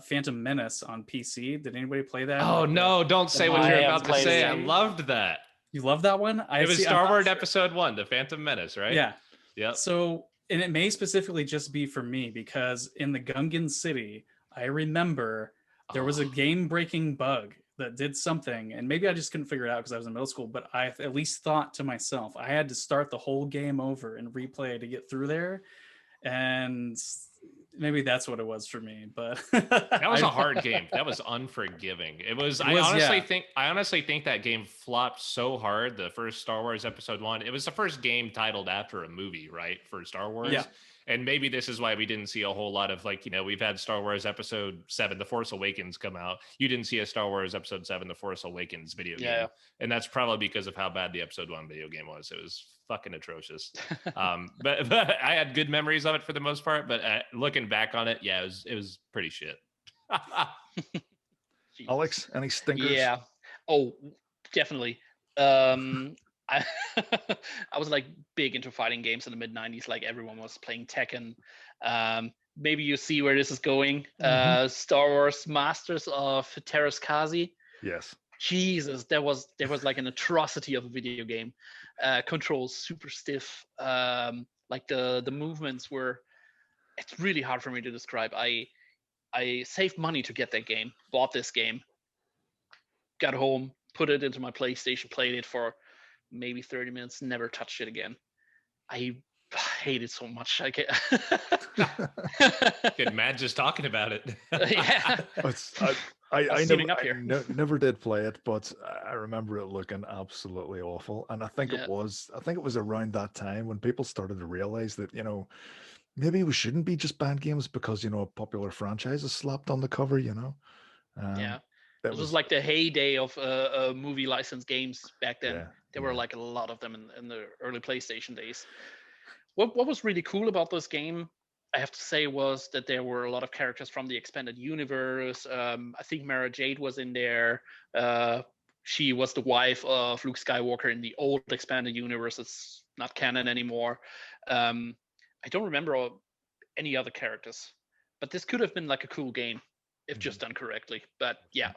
Phantom Menace on PC. Did anybody play that? Oh like, no, don't say what you're about to say. I it. loved that. You love that one? It was Star Wars Episode 1, The Phantom Menace, right? Yeah. Yeah. So, and it may specifically just be for me because in the Gungan City, I remember there was a game-breaking bug that did something, and maybe I just couldn't figure it out because I was in middle school, but I at least thought to myself, I had to start the whole game over and replay to get through there. And maybe that's what it was for me, but that was a hard game. That was unforgiving. I honestly think that game flopped so hard. The first Star Wars Episode 1, it was the first game titled after a movie, right? For Star Wars. Yeah. And maybe this is why we didn't see a whole lot of, like, we've had Star Wars Episode 7, The Force Awakens come out. You didn't see a Star Wars Episode 7, The Force Awakens video game. And that's probably because of how bad the Episode 1 video game was. It was fucking atrocious. But I had good memories of it for the most part. But looking back on it, it was pretty shit. Alex, any stinkers? Yeah. Oh, definitely. I I was like big into fighting games in the mid 90s. Like everyone was playing Tekken. Maybe you see where this is going. Star Wars Masters of Terraskazi. Yes. Jesus, there was like an atrocity of a video game. Controls super stiff. Like the movements were. It's really hard for me to describe. I saved money to get that game. Bought this game. Got home, put it into my PlayStation, played it for maybe 30 minutes, never touched it again. I hate it so much. I can't. Get mad just talking about it. Yeah. I never did play it, but I remember it looking absolutely awful. And I think it was around that time when people started to realize that, maybe we shouldn't be just banned games because, a popular franchise is slapped on the cover, It was like the heyday of movie licensed games back then. There were like a lot of them in the early PlayStation days. What was really cool about this game, I have to say, was that there were a lot of characters from the expanded universe. I think Mara Jade was in there. She was the wife of Luke Skywalker in the old expanded universe. It's not canon anymore. I don't remember any other characters, but this could have been like a cool game if just done correctly. But yeah,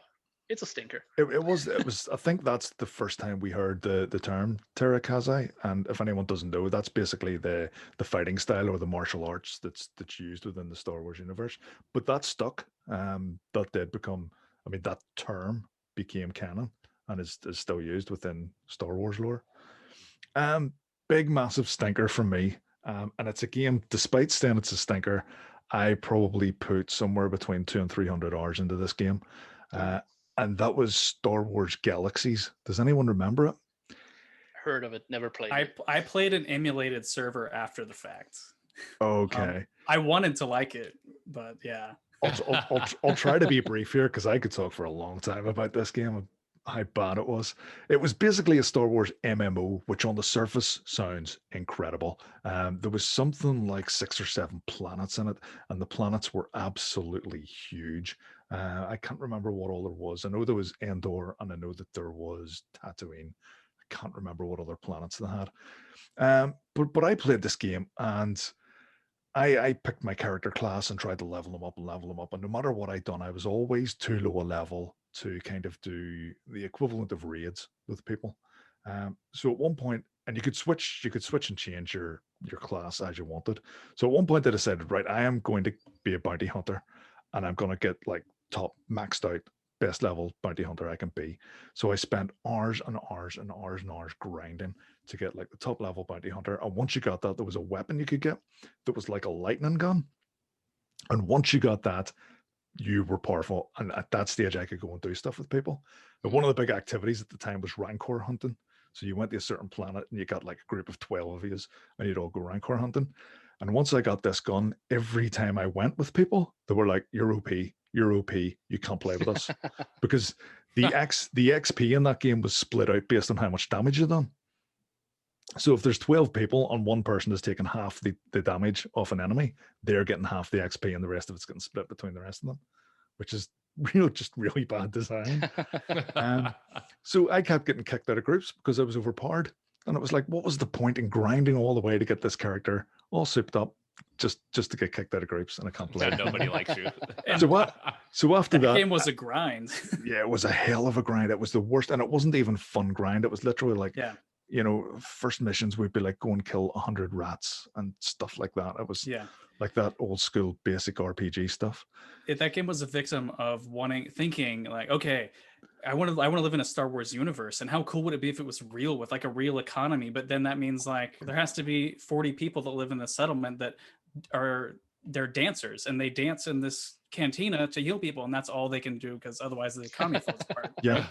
it's a stinker. It was. I think that's the first time we heard the term Terakazi. And if anyone doesn't know, that's basically the fighting style or the martial arts that's used within the Star Wars universe. But that stuck. That did become. I mean, that term became canon and is still used within Star Wars lore. Big massive stinker from me. And it's a game. Despite saying it's a stinker, I probably put somewhere between 200 and 300 hours into this game. And that was Star Wars Galaxies. Does anyone remember it? Heard of it, never played it. I played an emulated server after the fact. Okay. I wanted to like it, but yeah. I'll try to be brief here because I could talk for a long time about this game, how bad it was. It was basically a Star Wars MMO, which on the surface sounds incredible. There was something like 6 or 7 planets in it, and the planets were absolutely huge. I can't remember what all there was. I know there was Endor, and I know that there was Tatooine. I can't remember what other planets they had. But I played this game, and I picked my character class and tried to level them up. And no matter what I'd done, I was always too low a level to kind of do the equivalent of raids with people. So at one point, and you could switch and change your class as you wanted. So at one point I decided, right, I am going to be a bounty hunter, and I'm going to get like top maxed out best level bounty hunter I can be. So I spent hours and hours and hours and hours grinding to get like the top level bounty hunter. And once you got that, there was a weapon you could get that was like a lightning gun. And once you got that, you were powerful. And at that stage, I could go and do stuff with people. But one of the big activities at the time was Rancor hunting. So you went to a certain planet and you got like a group of 12 of you, and you'd all go Rancor hunting. And once I got this gun, every time I went with people, they were like, you're OP, you can't play with us. Because the XP in that game was split out based on how much damage you've done. So if there's 12 people and one person is taking half the damage off an enemy, they're getting half the XP and the rest of it's getting split between the rest of them, which is just really bad design. So I kept getting kicked out of groups because I was overpowered. And it was like, what was the point in grinding all the way to get this character all souped up just to get kicked out of groups? And I can't play. Nobody likes you. So after that game was a grind. Yeah, it was a hell of a grind. It was the worst. And it wasn't even fun grind. It was literally like, first missions would be like go and kill 100 rats and stuff like that. It was like that old school basic RPG stuff. That game was a victim of thinking like, okay, I want to live in a Star Wars universe, and how cool would it be if it was real with like a real economy? But then that means like there has to be 40 people that live in the settlement that they're dancers, and they dance in this cantina to heal people, and that's all they can do because otherwise the economy falls apart. Yeah.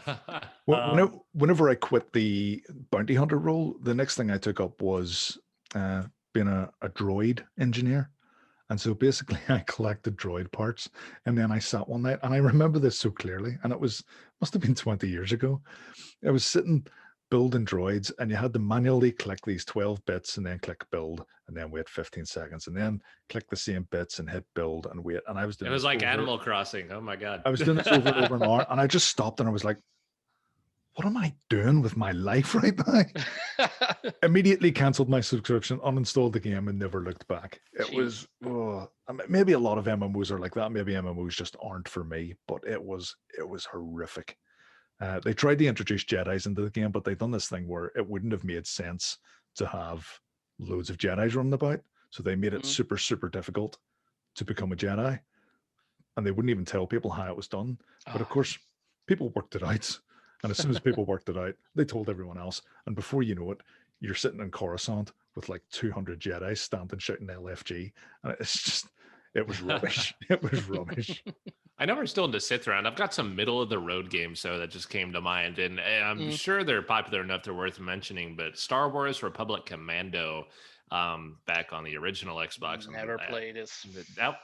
Whenever I quit the bounty hunter role, the next thing I took up was being a droid engineer. And so basically I collected droid parts, and then I sat one night, and I remember this so clearly, and must have been 20 years ago. I was sitting building droids, and you had to manually click these 12 bits and then click build and then wait 15 seconds and then click the same bits and hit build and wait. And I was doing It was like Animal Crossing. Oh my God. I was doing this over and over an hour, and I just stopped and I was like, what am I doing with my life right now? Immediately canceled my subscription, uninstalled the game, and never looked back. It was maybe a lot of MMOs are like that. Maybe MMOs just aren't for me, but it was horrific. They tried to introduce Jedis into the game, but they've done this thing where it wouldn't have made sense to have loads of Jedis running about. So they made it super, super difficult to become a Jedi. And they wouldn't even tell people how it was done. But of course, people worked it out. And as soon as people worked it out, they told everyone else. And before you know it, you're sitting in Coruscant with like 200 Jedi standing shouting LFG. And it's just, it was rubbish. It was rubbish. I know we're still into Sith round. I've got some middle of the road games though that just came to mind, and I'm sure they're popular enough they're worth mentioning. But Star Wars Republic Commando, back on the original Xbox, never played this.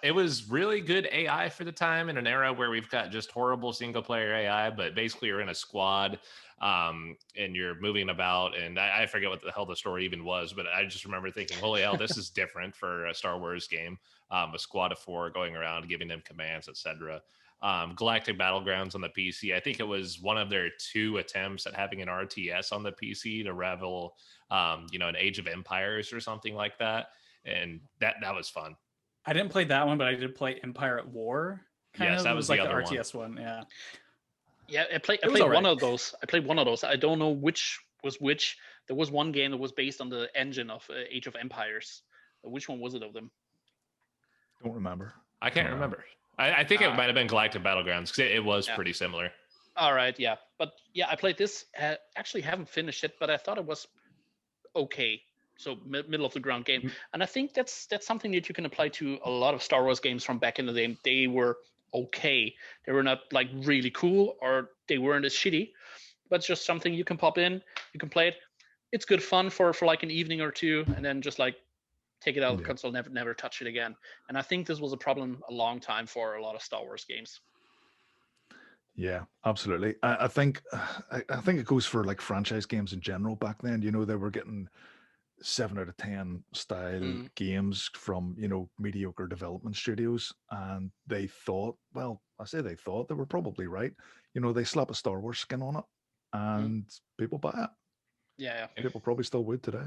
It was really good AI for the time in an era where we've got just horrible single player AI. But basically, you're in a squad, and you're moving about, and I forget what the hell the story even was, but I just remember thinking, holy hell, this is different for a Star Wars game. A squad of 4 going around giving them commands, etc. Galactic Battlegrounds on the PC, I think it was one of their 2 attempts at having an RTS on the PC to rival an Age of Empires or something like that, and that was fun. I didn't play that one, but I did play Empire at War. Yes, that was like the RTS one. Yeah, I played one of those. I played one of those. I don't know which was which. There was one game that was based on the engine of Age of Empires. Which one was it of them? Don't remember. I can't remember. I think it might have been Galactic Battlegrounds because it was pretty similar. All right, yeah. But yeah, I played this. Actually haven't finished it, but I thought it was okay. So middle of the ground game. And I think that's something that you can apply to a lot of Star Wars games from back in the day. They were okay. They were not like really cool, or they weren't as shitty, but it's just something you can pop in, you can play it. It's good fun for like an evening or two, and then just like take it out of the console, never touch it again. And I think this was a problem a long time for a lot of Star Wars games. Yeah, absolutely. I think it goes for like franchise games in general back then. They were getting 7 out of 10 style games from, mediocre development studios. And they thought, well, I say they thought, they were probably right. They slap a Star Wars skin on it and people buy it. Yeah. People probably still would today,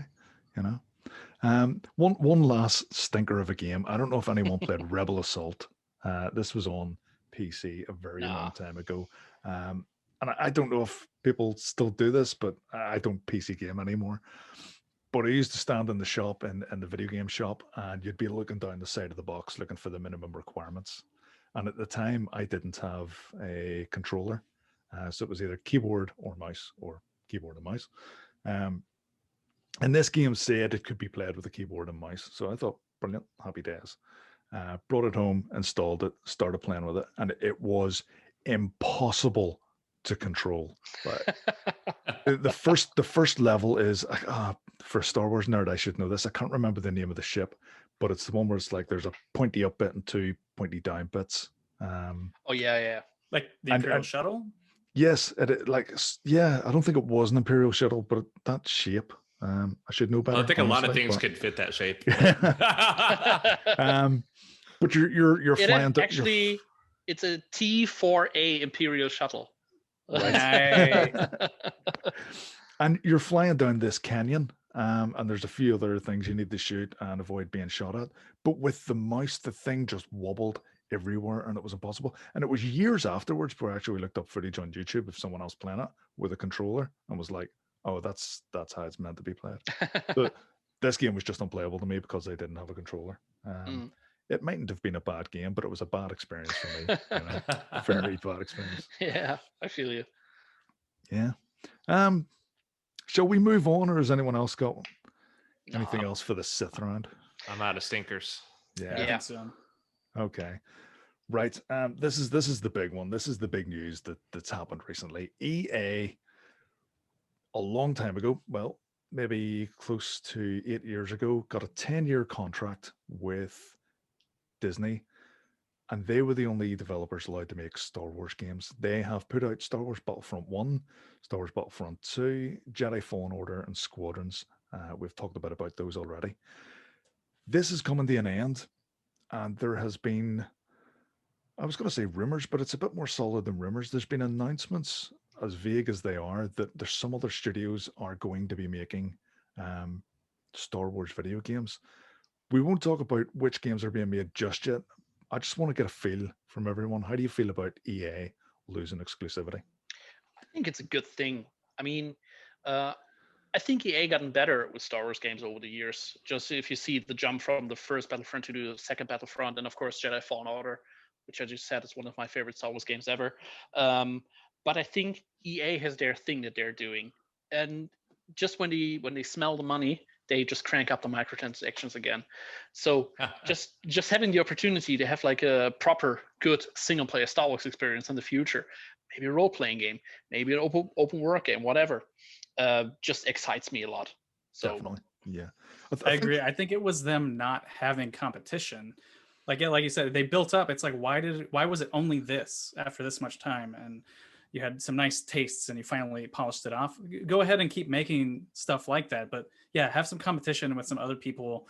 One last stinker of a game. I don't know if anyone played Rebel Assault. This was on PC a very long time ago. And I don't know if people still do this, but I don't PC game anymore. But I used to stand in the shop, in the video game shop, and you'd be looking down the side of the box looking for the minimum requirements. And at the time, I didn't have a controller. So it was either keyboard or mouse, or keyboard and mouse. And this game said it could be played with a keyboard and mouse. So I thought, brilliant, happy days. Brought it home, installed it, started playing with it, and it was impossible to control. But the first level is for a Star Wars nerd, I should know this. I can't remember the name of the ship, but it's the one where it's like there's a pointy up bit and 2 pointy down bits. Yeah. Like the Imperial shuttle? Yes, I don't think it was an Imperial shuttle, but that shape. I should know better. Well, I think a lot of things could fit that shape. But you're flying. Actually, it's a T4A Imperial shuttle. Right. And you're flying down this canyon, and there's a few other things you need to shoot and avoid being shot at. But with the mouse, the thing just wobbled everywhere, and it was impossible. And it was years afterwards before I actually looked up footage on YouTube of someone else playing it with a controller and was like, oh, that's how it's meant to be played. But this game was just unplayable to me because they didn't have a controller. It mightn't have been a bad game, but it was a bad experience for me. Very bad experience. Yeah, I feel you. Yeah. Shall we move on, or has anyone else got anything else for the Sith round? I'm out of stinkers. Yeah. I think so. Okay. Right. This is the big one. This is the big news that's happened recently. EA, a long time ago, well, maybe close to 8 years ago, got a 10-year contract with Disney, and they were the only developers allowed to make Star Wars games. They have put out Star Wars Battlefront 1, Star Wars Battlefront 2, Jedi Fallen Order, and Squadrons. We've talked about those already. This is coming to an end, and there has been, I was going to say rumors, but it's a bit more solid than rumors. There's been announcements, as vague as they are, that there's some other studios are going to be making Star Wars video games. We won't talk about which games are being made just yet. I just want to get a feel from everyone. How do you feel about EA losing exclusivity? I think it's a good thing. I mean, I think EA gotten better with Star Wars games over the years. Just if you see the jump from the first Battlefront to the second Battlefront, and of course Jedi Fallen Order, which I just said is one of my favorite Star Wars games ever. But I think EA has their thing that they're doing, and just when they smell the money, they just crank up the microtransactions again. So just having the opportunity to have like a proper good single player Star Wars experience in the future, maybe a role playing game, maybe an open world game, whatever, just excites me a lot. So Definitely, yeah. I agree. I think it was them not having competition. Like you said, they built up. It's like, why was it only this after this much time? And you had some nice tastes and you finally polished it off. Go ahead and keep making stuff like that. But yeah, have some competition with some other people,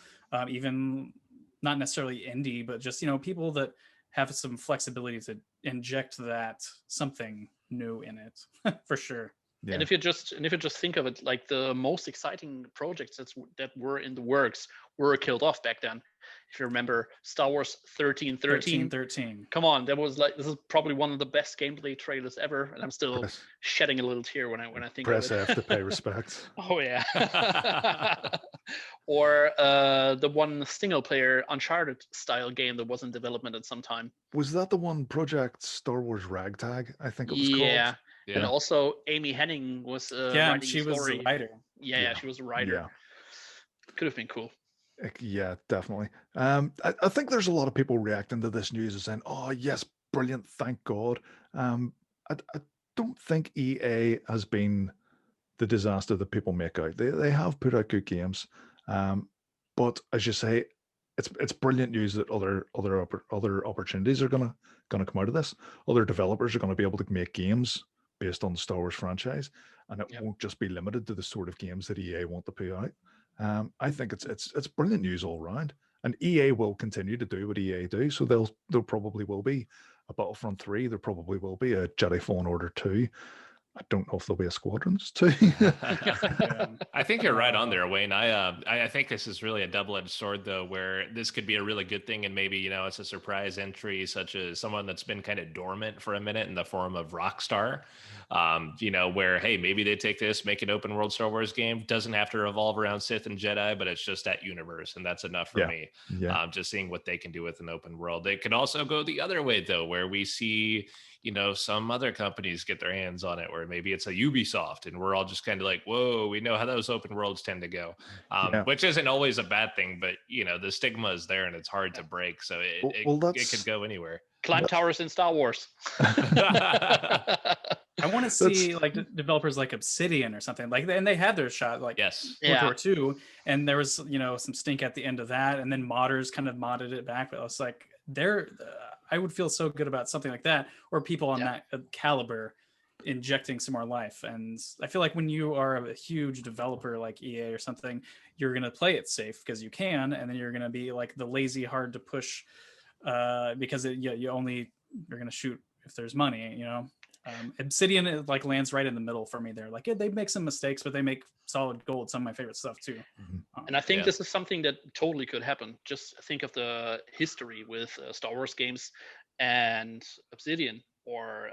even not necessarily indie, but just, people that have some flexibility to inject that something new in it for sure. Yeah. And if you just think of it, like the most exciting projects that were in the works were killed off back then. If you remember Star Wars 1313. Come on, this is probably one of the best gameplay trailers ever, and I'm still shedding a little tear when I think press of it. F to pay respect. Oh yeah. Or the one single player Uncharted style game that was in development at some time. Was that the one, Project Star Wars Ragtag, I think it was called? Yeah. And also Amy Hennig was writing she the story. was the writer. Yeah, she was a writer. Yeah. Could have been cool. Yeah, definitely. I think there's a lot of people reacting to this news and saying, "Oh yes, brilliant, thank God." I don't think EA has been the disaster that people make out. They have put out good games, but as you say, it's brilliant news that other opportunities are gonna come out of this. Other developers are going to be able to make games based on the Star Wars franchise, and it won't just be limited to the sort of games that EA want to put out. I think it's brilliant news all around, and EA will continue to do what EA do. So there probably will be a Battlefront 3. There probably will be a Jedi Fallen Order 2. I don't know if there'll be a Squadrons 2. I think you're right on there, Wayne. I think this is really a double-edged sword, though, where this could be a really good thing, and maybe it's a surprise entry, such as someone that's been kind of dormant for a minute in the form of Rockstar. Where hey, maybe they take this, make an open world Star Wars game. Doesn't have to revolve around Sith and Jedi, but it's just that universe, and that's enough for me. Yeah. Just seeing what they can do with an open world. They could also go the other way, though, where we see some other companies get their hands on it, where maybe it's a Ubisoft and we're all just kind of like, whoa, we know how those open worlds tend to go, which isn't always a bad thing, but the stigma is there and it's hard to break. So it could go anywhere. Climb towers in Star Wars. I want to see like developers like Obsidian or something like that, and they had their shot like World War II, and there was some stink at the end of that, and then modders kind of modded it back, but I was like, I would feel so good about something like that, or people on that caliber injecting some more life. And I feel like when you are a huge developer like EA or something, you're going to play it safe because you can, and then you're going to be like the lazy, hard to push because you're going to shoot if there's money, Obsidian like lands right in the middle for me there. Like they make some mistakes, but they make solid gold, some of my favorite stuff too. And I think this is something that totally could happen. Just think of the history with Star Wars games and Obsidian or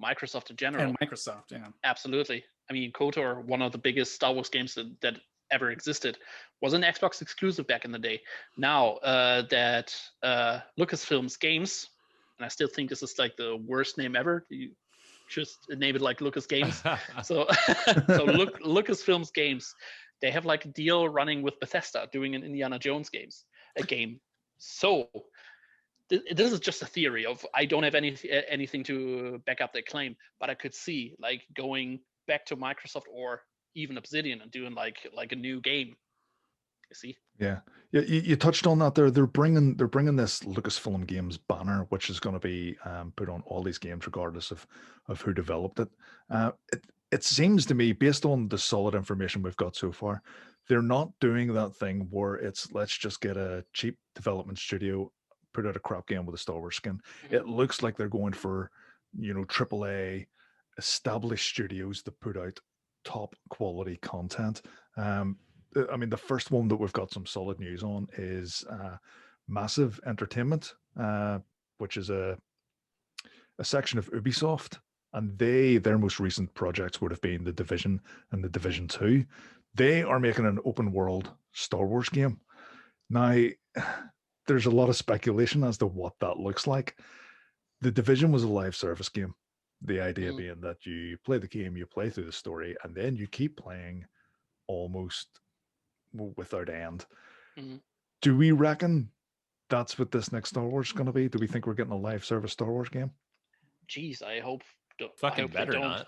Microsoft in general. And Microsoft, yeah. Absolutely. I mean, KOTOR, one of the biggest Star Wars games that ever existed, was an Xbox exclusive back in the day. Now that Lucasfilm's games, and I still think this is like the worst name ever. You just name it like Lucas Games. so Lucasfilm's games, they have like a deal running with Bethesda doing an Indiana Jones game. So this is just a theory of, I don't have anything to back up that claim, but I could see like going back to Microsoft or even Obsidian and doing like a new game. You see? Yeah, you touched on that there. They're bringing this Lucasfilm Games banner, which is going to be put on all these games, regardless of who developed it. It seems to me, based on the solid information we've got so far, they're not doing that thing where it's let's just get a cheap development studio, put out a crap game with a Star Wars skin. Mm-hmm. It looks like they're going for, AAA established studios that put out top quality content. I mean, the first one that we've got some solid news on is Massive Entertainment, which is a section of Ubisoft, and their most recent projects would have been The Division and The Division 2. They are making an open world Star Wars game. Now, there's a lot of speculation as to what that looks like. The Division was a live service game. The idea being that you play the game, you play through the story, and then you keep playing almost without end. Do we reckon that's what this next Star Wars is going to be? Do we think we're getting a live service Star Wars game? Jeez, I hope. Fucking better not.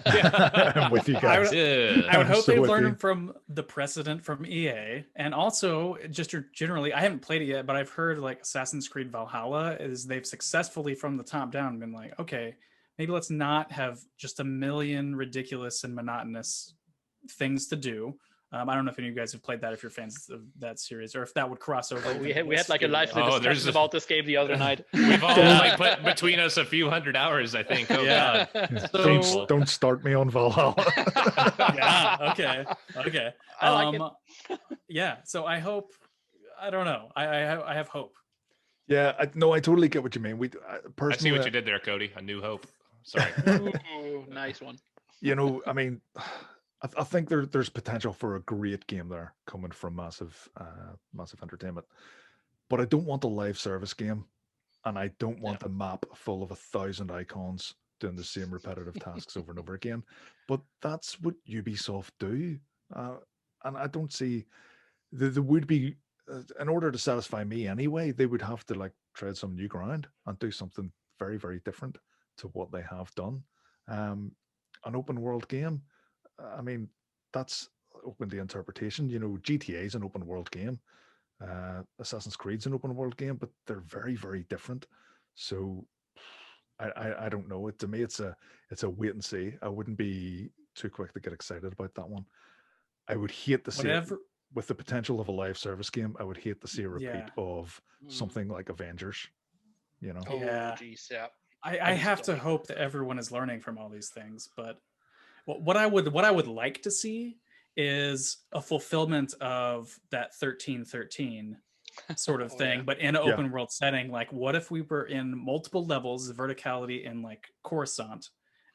I'm with you guys. I would hope they learn from the precedent from EA, and also just generally, I haven't played it yet, but I've heard like Assassin's Creed Valhalla is they've successfully from the top down been like, okay, maybe let's not have just a million ridiculous and monotonous things to do. I don't know if any of you guys have played that, if you're fans of that series, or if that would cross over. Oh, we had like a lively discussion about this game the other night. We've all like put between us a few hundred hours, I think. Oh, yeah. God. So, don't start me on Valhalla. Yeah. Okay. I like it. Yeah. So I hope. I don't know. I have hope. Yeah. I totally get what you mean. Personally, I see what you did there, Cody. A new hope. Sorry. Ooh, nice one. I mean, I think there's potential for a great game there coming from Massive Entertainment, but I don't want a live service game, and I don't want a map full of 1,000 icons doing the same repetitive tasks over and over again. But that's what Ubisoft do, and I don't see there would be in order to satisfy me anyway. They would have to like tread some new ground and do something very, very different to what they have done. An open world game. I mean, that's open to interpretation. GTA is an open world game. Assassin's Creed's an open world game, but they're very, very different. So I don't know. To me, it's a wait and see. I wouldn't be too quick to get excited about that one. I would hate to see it, with the potential of a live service game. I would hate to see a repeat of something like Avengers. Oh, geez, yeah. I have to hope that everyone is learning from all these things, but what I would like to see is a fulfillment of that 1313 sort of thing, but in an open world setting. Like, what if we were in multiple levels of verticality in like Coruscant,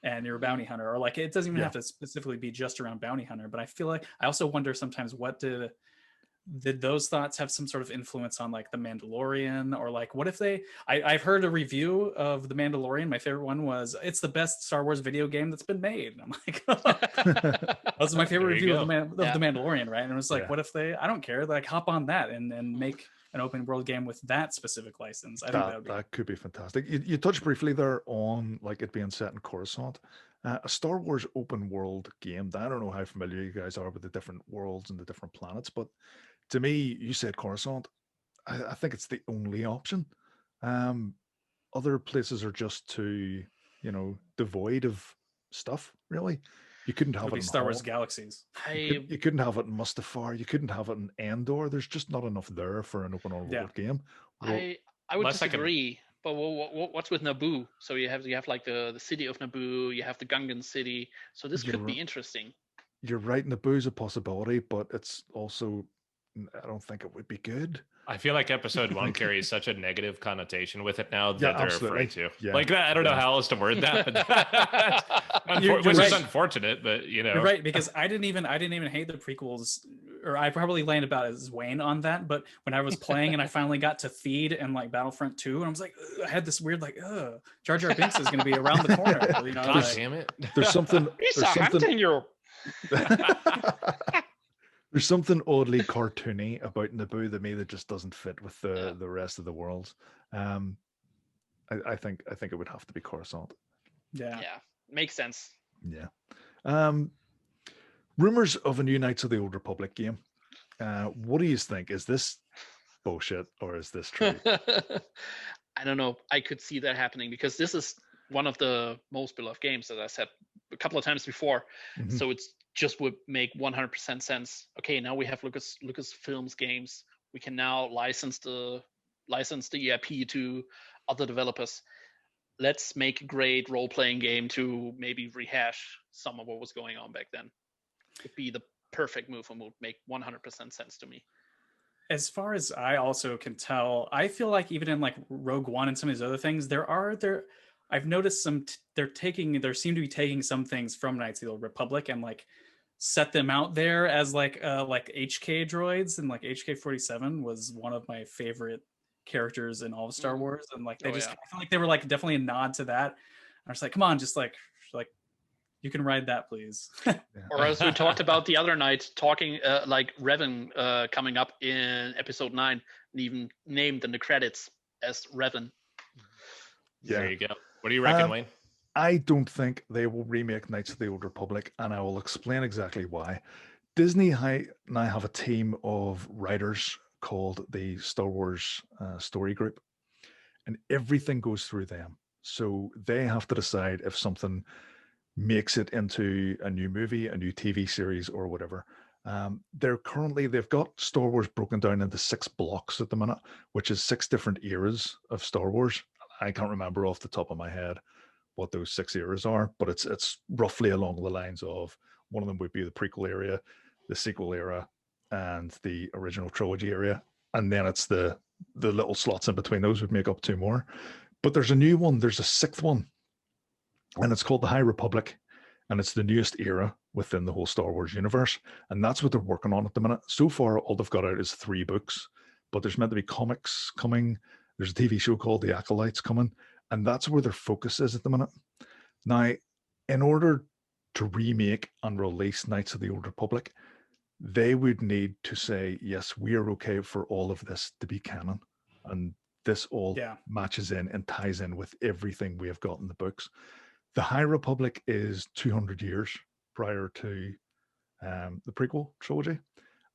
and you're a bounty hunter, or like it doesn't even have to specifically be just around bounty hunter. But I feel like I also wonder sometimes, what did those thoughts have some sort of influence on like the Mandalorian, or like what if I've heard a review of the Mandalorian. My favorite one was, it's the best Star Wars video game that's been made. And I'm like, that was my favorite review of the Mandalorian, right? And it was like, what if I don't care, like hop on that and make an open world game with that specific license. I think that could be fantastic. You touched briefly there on like it being set in Coruscant. A Star Wars open world game. I don't know how familiar you guys are with the different worlds and the different planets, but to me, you said Coruscant. I think it's the only option. Other places are just too, devoid of stuff. Really, you couldn't have it in Star Wars Galaxies. You couldn't have it in Mustafar. You couldn't have it in Endor. There's just not enough there for an open world game. Well, I would disagree. But what's with Naboo? So you have like the city of Naboo. You have the Gungan city. So this could be interesting. You're right. Naboo's a possibility, but it's also, I don't think it would be good. I feel like episode 1 carries such a negative connotation with it now that they're afraid to. Yeah. Like that, I don't know how else to word that, but which is unfortunate. But you're right, because I didn't even hate the prequels, or I probably landed about as Wayne on that. But when I was playing and I finally got to Theed and like Battlefront 2, and I was like, I had this weird like, Jar Jar Binks is going to be around the corner. God damn it! There's something. hunting you. There's something oddly cartoony about Naboo to me that just doesn't fit with the rest of the world. I think it would have to be Coruscant. Yeah, makes sense. Yeah. rumors of a new Knights of the Old Republic game. What do you think? Is this bullshit or is this true? I don't know. I could see that happening because this is one of the most beloved games, as I said a couple of times before. Mhm. So it's just would make 100% sense. Okay, now we have Lucasfilms games. We can now license the EIP to other developers. Let's make a great role-playing game to maybe rehash some of what was going on back then. Would be the perfect move and would make 100% sense to me. As far as I also can tell, I feel like even in like Rogue One and some of these other things, I've noticed there seem to be taking some things from Knights of the Old Republic and like set them out there as like HK droids, and like HK-47 was one of my favorite characters in all of Star Wars, and like I feel like they were like definitely a nod to that. I was like, come on, just like you can ride that, please. Or as we talked about the other night, talking like Revan coming up in episode 9, and even named in the credits as Revan. Yeah. There you go. What do you reckon, Wayne? I don't think they will remake Knights of the Old Republic, and I will explain exactly why. Disney now have a team of writers called the Star Wars Story Group, and everything goes through them. So they have to decide if something makes it into a new movie, a new TV series, or whatever. They've got Star Wars broken down into 6 blocks at the minute, which is 6 different eras of Star Wars. I can't remember off the top of my head what those 6 eras are, but it's roughly along the lines of, one of them would be the prequel era, the sequel era, and the original trilogy era, and then it's the little slots in between those would make up 2 more. But there's a new one. There's a 6th one, and it's called the High Republic, and it's the newest era within the whole Star Wars universe, and that's what they're working on at the minute. So far, all they've got out is 3 books, but there's meant to be comics coming. There's a TV show called The Acolytes coming, and that's where their focus is at the minute. Now, in order to remake and release Knights of the Old Republic, they would need to say, yes, we are okay for all of this to be canon, and this all matches in and ties in with everything we have got in the books. The High Republic is 200 years prior to the prequel trilogy,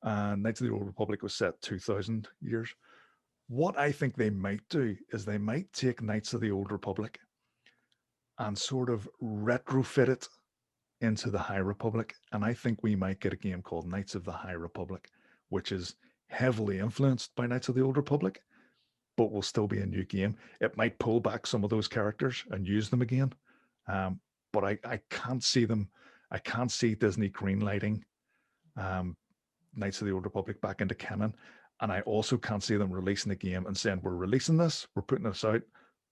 and Knights of the Old Republic was set 2,000 years. What I think they might do is they might take Knights of the Old Republic and sort of retrofit it into the High Republic, and I think we might get a game called Knights of the High Republic, which is heavily influenced by Knights of the Old Republic, but will still be a new game. It might pull back some of those characters and use them again. But I can't see Disney greenlighting Knights of the Old Republic back into canon. And I also can't see them releasing the game and saying, we're releasing this, we're putting this out,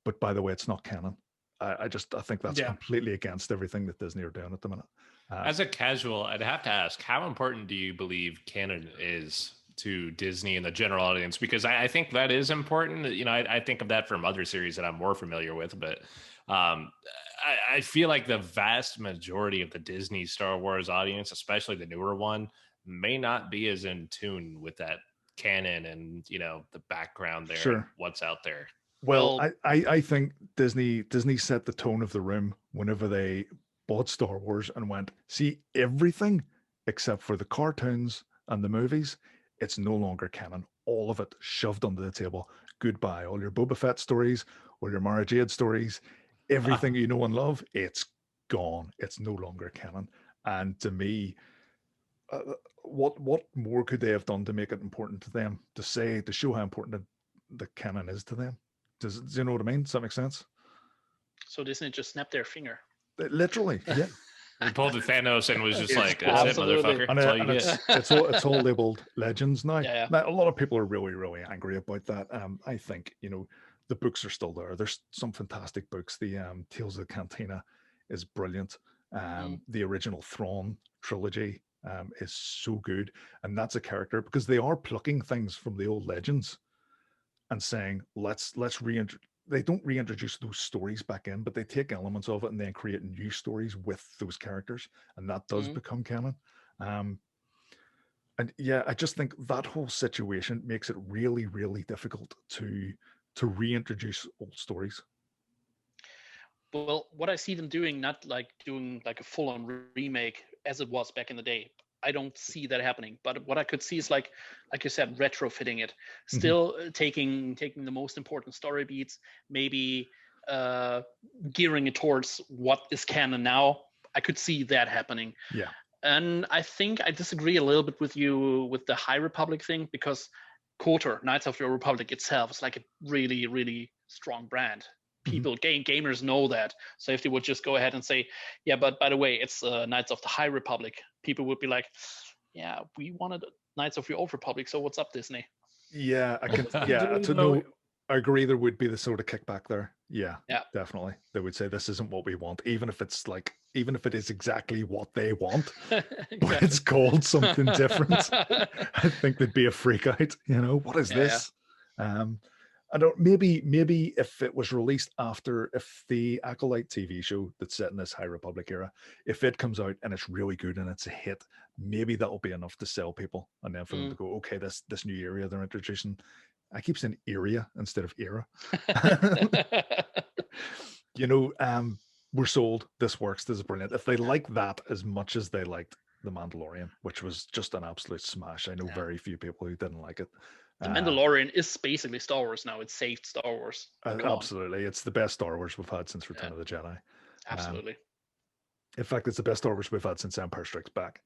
but by the way, it's not canon. I think that's completely against everything that Disney are doing at the minute. As a casual, I'd have to ask, how important do you believe canon is to Disney and the general audience? Because I think that is important. You know, I think of that from other series that I'm more familiar with, but I feel like the vast majority of the Disney Star Wars audience, especially the newer one, may not be as in tune with that canon and, you know, the background there, and what's out there. Well, I think Disney set the tone of the room whenever they bought Star Wars and went, see, everything except for the cartoons and the movies, it's no longer canon. All of it shoved under the table. Goodbye. All your Boba Fett stories, all your Mara Jade stories, everything you know and love, it's gone. It's no longer canon. And to me, what more could they have done to make it important to them, to show how important the canon is to them? Do you know what I mean? Does that make sense? So Disney just snapped their finger. Literally, yeah. They pulled the Thanos and was just like, that's it, motherfucker. And, That's all you get. it's all labeled Legends now. Yeah. Now, a lot of people are really, really angry about that. I think, you know, the books are still there. There's some fantastic books. The Tales of the Cantina is brilliant. The original Thrawn trilogy is so good. And that's a character, because they are plucking things from the old Legends and saying, let's they don't reintroduce those stories back in, but they take elements of it and then create new stories with those characters, and that does become canon. And yeah, I just think that whole situation makes it really, really difficult to reintroduce old stories. Well, what I see them doing, not like doing like a full-on remake as it was back in the day, I don't see that happening. But what I could see is like you said, retrofitting it, still taking the most important story beats, maybe gearing it towards what is canon now. I could see that happening. Yeah. And I think I disagree a little bit with you with the High Republic thing, because KOTOR, Knights of the Republic itself, is like a really, really strong brand. People, gamers know that. So if they would just go ahead and say, yeah, but by the way, it's Knights of the High Republic, people would be like, yeah, we wanted Knights of the Old Republic, so what's up, Disney? Yeah, I can. Yeah, I agree. There would be the sort of kickback there. Yeah, definitely. They would say this isn't what we want, even if it is exactly what they want, Exactly. but it's called something different. I think there'd be a freak out. What is this? I don't. Maybe if it was released after, if the Acolyte TV show that's set in this High Republic era, if it comes out and it's really good and it's a hit, maybe that'll be enough to sell people, and then for them to go, okay, this new area they're introducing. I keep saying area instead of era. We're sold. This works. This is brilliant. If they like that as much as they liked The Mandalorian, which was just an absolute smash, I know very few people who didn't like it. The Mandalorian is basically Star Wars now. It saved Star Wars. Absolutely. It's the best Star Wars we've had since Return of the Jedi. Absolutely. In fact, it's the best Star Wars we've had since Empire Strikes Back.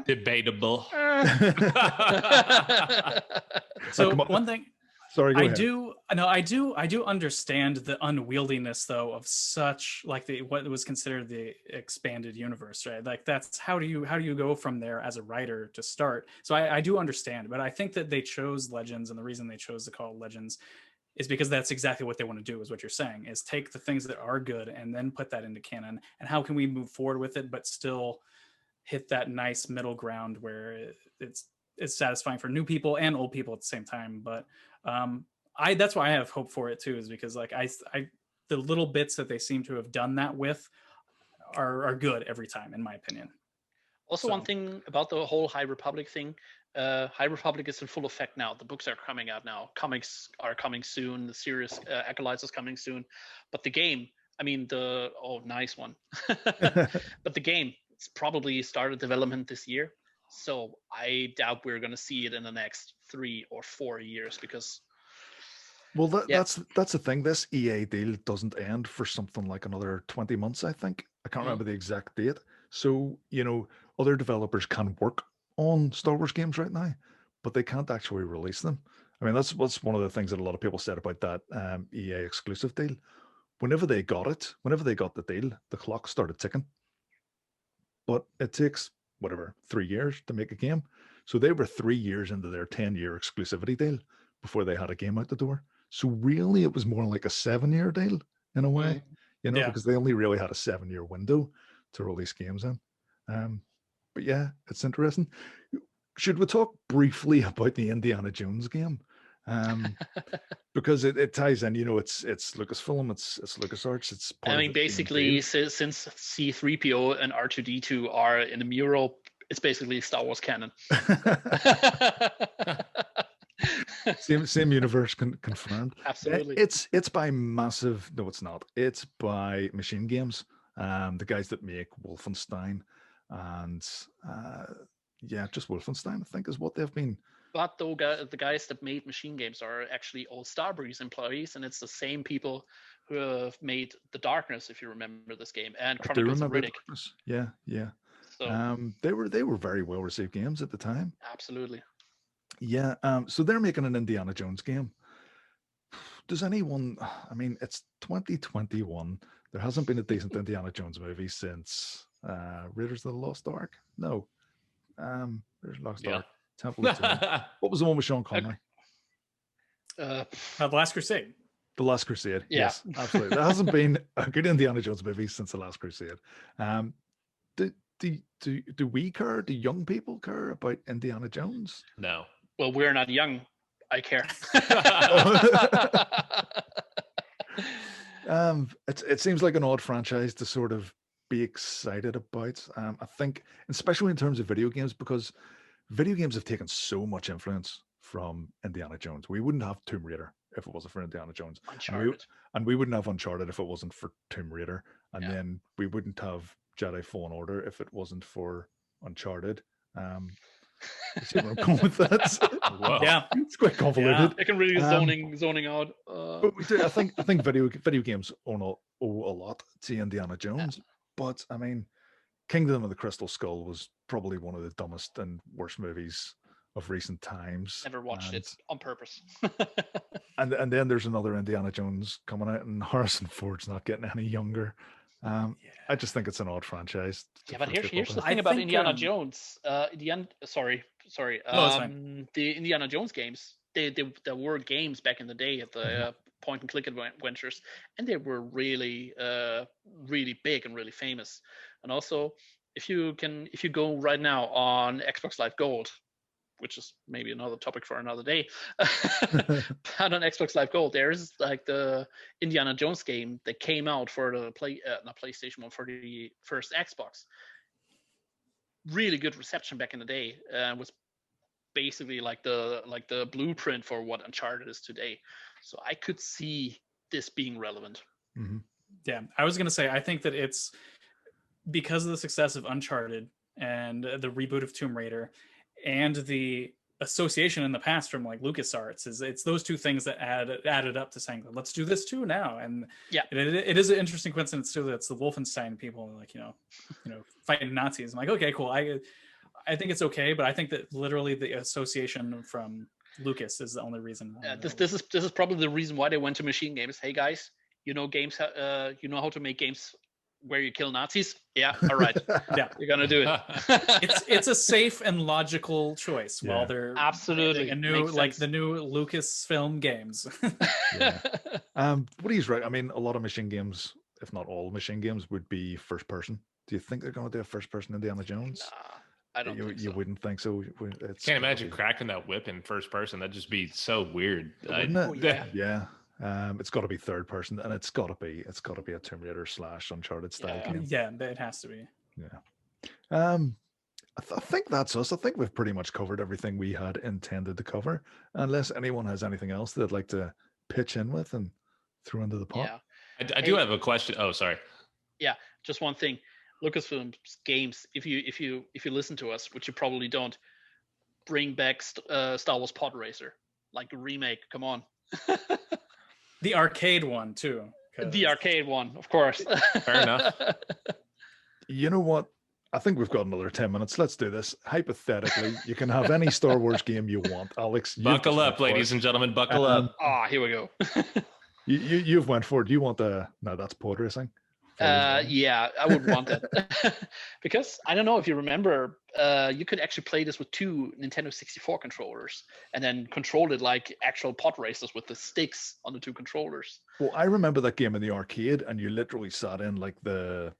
Debatable. So one thing, sorry, go ahead. I do understand the unwieldiness though of such like what was considered the expanded universe, right? Like that's how do you go from there as a writer to start? So I do understand, but I think that they chose Legends, and the reason they chose to call it Legends is because that's exactly what they want to do, is what you're saying, is take the things that are good and then put that into canon, and how can we move forward with it but still hit that nice middle ground where it's satisfying for new people and old people at the same time. But that's why I have hope for it too, is because like I the little bits that they seem to have done that with are good every time, in my opinion. Also, one thing about the whole High Republic thing, High Republic is in full effect now. The books are coming out now. Comics are coming soon. The series Acolytes is coming soon. But the game, I mean, nice one. But the game, it's probably started development this year. So I doubt we're going to see it in the next 3 or 4 years, because... Well, that's the thing. This EA deal doesn't end for something like another 20 months, I think. I can't remember the exact date. So, other developers can work on Star Wars games right now, but they can't actually release them. I mean, that's one of the things that a lot of people said about that EA exclusive deal. Whenever they got the deal, the clock started ticking. But it takes, 3 years to make a game. So they were 3 years into their 10-year exclusivity deal before they had a game out the door. So really, it was more like a 7-year deal in a way, because they only really had a 7-year window to release games in. But yeah, it's interesting. Should we talk briefly about the Indiana Jones game? Because it ties in, it's Lucasfilm, it's LucasArts, it's part of basically since C-3PO and R2-D2 are in the mural, it's basically Star Wars canon. same universe confirmed. Absolutely. It's by massive. No, it's not. It's by Machine Games, the guys that make Wolfenstein, and just Wolfenstein, I think, is what they've been. But the guys that made Machine Games are actually old Starbreeze employees, and it's the same people who have made The Darkness, if you remember this game, and Chronicles of Riddick. Yeah. So they were very well received games at the time. Absolutely. Yeah. So they're making an Indiana Jones game. Does anyone? I mean, it's 2021. There hasn't been a decent Indiana Jones movie since Raiders of the Lost Ark. No. Raiders of the Lost Ark. Temple of Doom. What was the one with Sean Connery? The Last Crusade. The Last Crusade. Yeah. Yes, absolutely. There hasn't been a good Indiana Jones movie since The Last Crusade. Do we care? Do young people care about Indiana Jones? No. Well, we're not young. I care. It seems like an odd franchise to sort of be excited about. I think, especially in terms of video games, because video games have taken so much influence from Indiana Jones. We wouldn't have Tomb Raider if it wasn't for Indiana Jones. And we wouldn't have Uncharted if it wasn't for Tomb Raider. And then we wouldn't have Jedi Fallen Order if it wasn't for Uncharted. You see where I'm going with that? Whoa. Yeah. It's quite convoluted. I can really zoning out. But we do. I think video games owe a lot to Indiana Jones. But I mean, Kingdom of the Crystal Skull was probably one of the dumbest and worst movies of recent times. Never watched it on purpose. And then there's another Indiana Jones coming out, and Harrison Ford's not getting any younger. I just think it's an odd franchise. Yeah, but here's the I thing about think, Indiana Jones. Sorry. No, it's fine. The Indiana Jones games. There were games back in the day at the point and click adventures, and they were really really big and really famous. And also, if you go right now on Xbox Live Gold, which is maybe another topic for another day, but on Xbox Live Gold, there's like the Indiana Jones game that came out for the not PlayStation 1, for the first Xbox. Really good reception back in the day. Was basically like the blueprint for what Uncharted is today. So I could see this being relevant. Mm-hmm. Yeah, I was gonna say, I think that it's because of the success of Uncharted and the reboot of Tomb Raider and the association in the past from like LucasArts, it's those two things that added up to saying, let's do this too now. And yeah, it is an interesting coincidence too that it's the Wolfenstein people, like, you know, fighting Nazis. I'm like, okay, cool. I think it's okay, but I think that literally the association from Lucas is the only reason. This is probably the reason why they went to Machine Games. Hey guys, you know how to make games where you kill Nazis? Yeah, all right. Yeah, you're gonna do it. It's a safe and logical choice while they're absolutely a new, like the new Lucasfilm games. But he's right. I mean, a lot of machine games, if not all machine games, would be first person. Do you think they're going to do a first person Indiana Jones? Nah, I don't think so. You wouldn't think so. Can't imagine cracking that whip in first person. That'd just be so weird. Wouldn't it? Yeah. It's got to be third person, and it's got to be a Tomb Raider / Uncharted style game. Yeah, it has to be. Yeah. I think that's us. I think we've pretty much covered everything we had intended to cover, unless anyone has anything else they'd like to pitch in with and throw into the pot. Yeah. I do have a question. Oh, sorry. Yeah, just one thing. Lucasfilm games, if you listen to us, which you probably don't, bring back Star Wars Pod Racer, like a remake. Come on. The arcade one too. The arcade one, of course. Fair enough. You know what? I think we've got another 10 minutes. Let's do this. Hypothetically, you can have any Star Wars game you want. Alex, buckle up, ladies and gentlemen. Buckle up. Here we go. You've went for it. Do you want no, that's pod racing. Yeah, I would want that. Because I don't know if you remember, you could actually play this with two Nintendo 64 controllers and then control it like actual pod racers with the sticks on the two controllers. Well, I remember that game in the arcade, and you literally sat in like the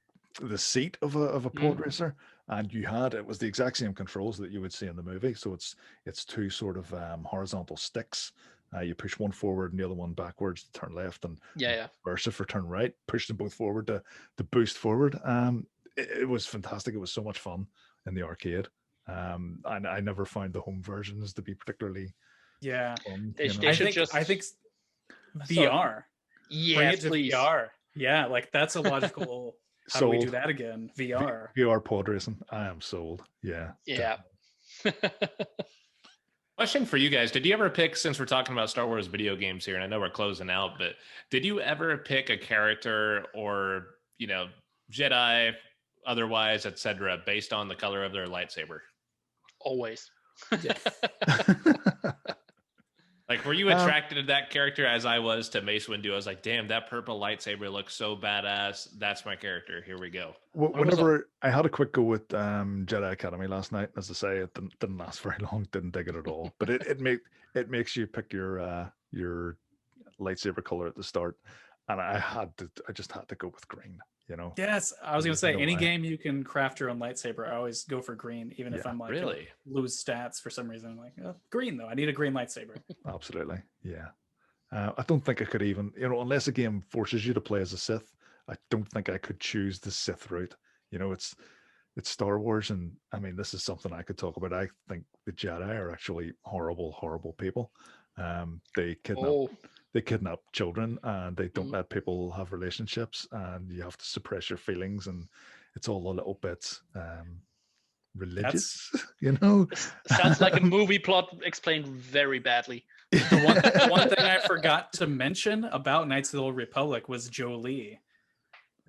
seat of a pod racer, and it was the exact same controls that you would see in the movie. So it's two sort of horizontal sticks. You push one forward and the other one backwards to turn left, and versa for turn right. Push them both forward to boost forward. It was fantastic. It was so much fun in the arcade. And I never found the home versions to be particularly fun. I think VR. Yeah, bring it to please. VR. Yeah, like that's a logical. How do we do that again? VR. VR pod racing. I am sold. Yeah. Yeah. Question for you guys. Did you ever pick, since we're talking about Star Wars video games here, and I know we're closing out, but did you ever pick a character or, Jedi, otherwise, etc., based on the color of their lightsaber? Always. Like, were you attracted to that character as I was to Mace Windu? I was like, damn, that purple lightsaber looks so badass. That's my character. Here we go. Whenever I had a quick go with Jedi Academy last night, as I say, it didn't last very long. Didn't dig it at all. But it makes you pick your lightsaber color at the start, and I just had to go with green. Yes, I was gonna say any game you can craft your own lightsaber, I always go for green, even if I'm like really lose stats for some reason. I'm like, green though. I need a green lightsaber. Absolutely, yeah. I don't think I could even, unless a game forces you to play as a Sith. I don't think I could choose the Sith route. It's Star Wars, and I mean, this is something I could talk about. I think the Jedi are actually horrible, horrible people. They kidnap children, and they don't let people have relationships, and you have to suppress your feelings, and it's all a little bit religious, you know. Sounds like a movie plot explained very badly. The one thing I forgot to mention about Knights of the Old Republic was Jolie,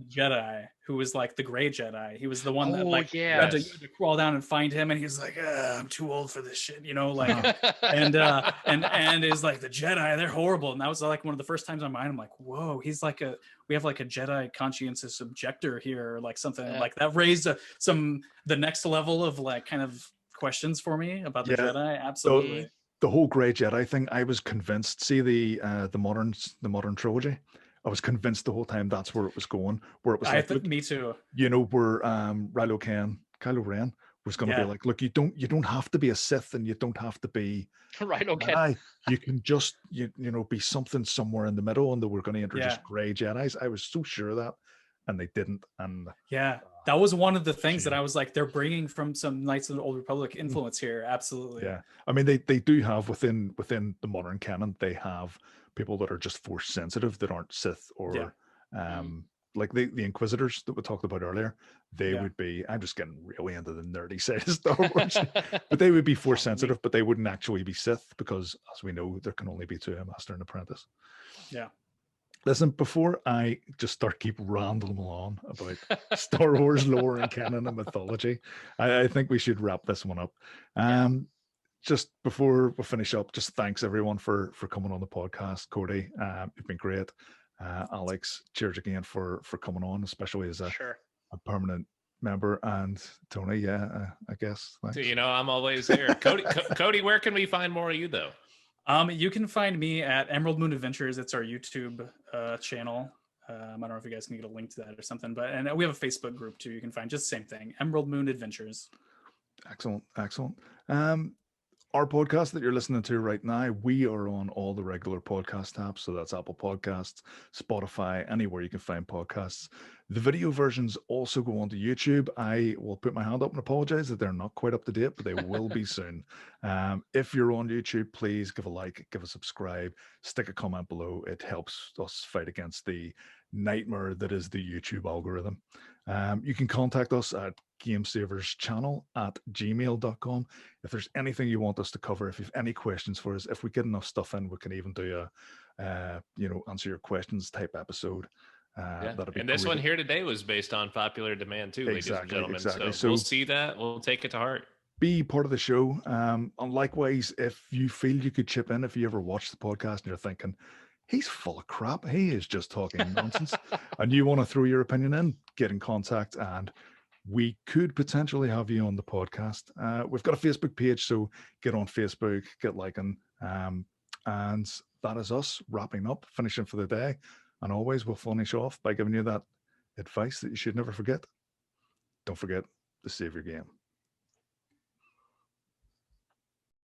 Jedi, who was like the gray Jedi. He was the one that like you had to crawl down and find him, and he was like, I'm too old for this shit, you know, like and is like the Jedi, they're horrible. And that was like one of the first times on mine. I'm like, whoa, he's like we have like a Jedi conscientious objector here, or like something like that raised the next level of like kind of questions for me about the Jedi. Absolutely. The whole Grey Jedi thing, I was convinced. See the modern trilogy. I was convinced the whole time that's where it was going. Where it was like, look, me too. You know, where Kylo Ren was going to be like, look, you don't have to be a Sith, and you don't have to be Rilo Ken. You can just you know be something somewhere in the middle, and they were going to introduce Grey Jedis. I was so sure of that, and they didn't. And that was one of the things that I was like, they're bringing from some Knights of the Old Republic influence here. Absolutely. Yeah. I mean, they do have within the modern canon, they have people that are just force sensitive that aren't Sith or like the Inquisitors that we talked about earlier. They would be, I'm just getting really into the nerdy side of Star Wars, but they would be force sensitive, but they wouldn't actually be Sith because, as we know, there can only be two, a master and apprentice. Yeah. Listen, before I just keep rambling on about Star Wars lore and canon and mythology, I think we should wrap this one up. Just before we finish up, just thanks everyone for coming on the podcast. Cody, you've been great. Alex, cheers again for coming on, especially as a permanent member. And Tony, I guess. Thanks. You know, I'm always here. Cody, where can we find more of you though? You can find me at Emerald Moon Adventures. It's our YouTube channel. I don't know if you guys can get a link to that or something, and we have a Facebook group too. You can find just the same thing, Emerald Moon Adventures. Excellent. Our podcast that you're listening to right now, we are on all the regular podcast apps. So that's Apple Podcasts, Spotify, anywhere you can find podcasts. The video versions also go onto YouTube. I will put my hand up and apologize that they're not quite up to date, but they will be soon. If you're on YouTube, please give a like, give a subscribe, stick a comment below. It helps us fight against the nightmare that is the YouTube algorithm. You can contact us at gamesaverschannel@gmail.com. If there's anything you want us to cover, if you have any questions for us, if we get enough stuff in, we can even do a answer your questions type episode. That'd be and this great. one here today was based on popular demand too, ladies and gentlemen. Exactly. So we'll see that. We'll take it to heart. Be part of the show. And likewise, if you feel you could chip in, if you ever watch the podcast and you're thinking, he's full of crap, he is just talking nonsense, and you want to throw your opinion in, get in contact, and we could potentially have you on the podcast. We've got a Facebook page, so get on Facebook, get liking, and that is us wrapping up, finishing for the day. And always we'll finish off by giving you that advice that you should never forget. Don't forget to save your game.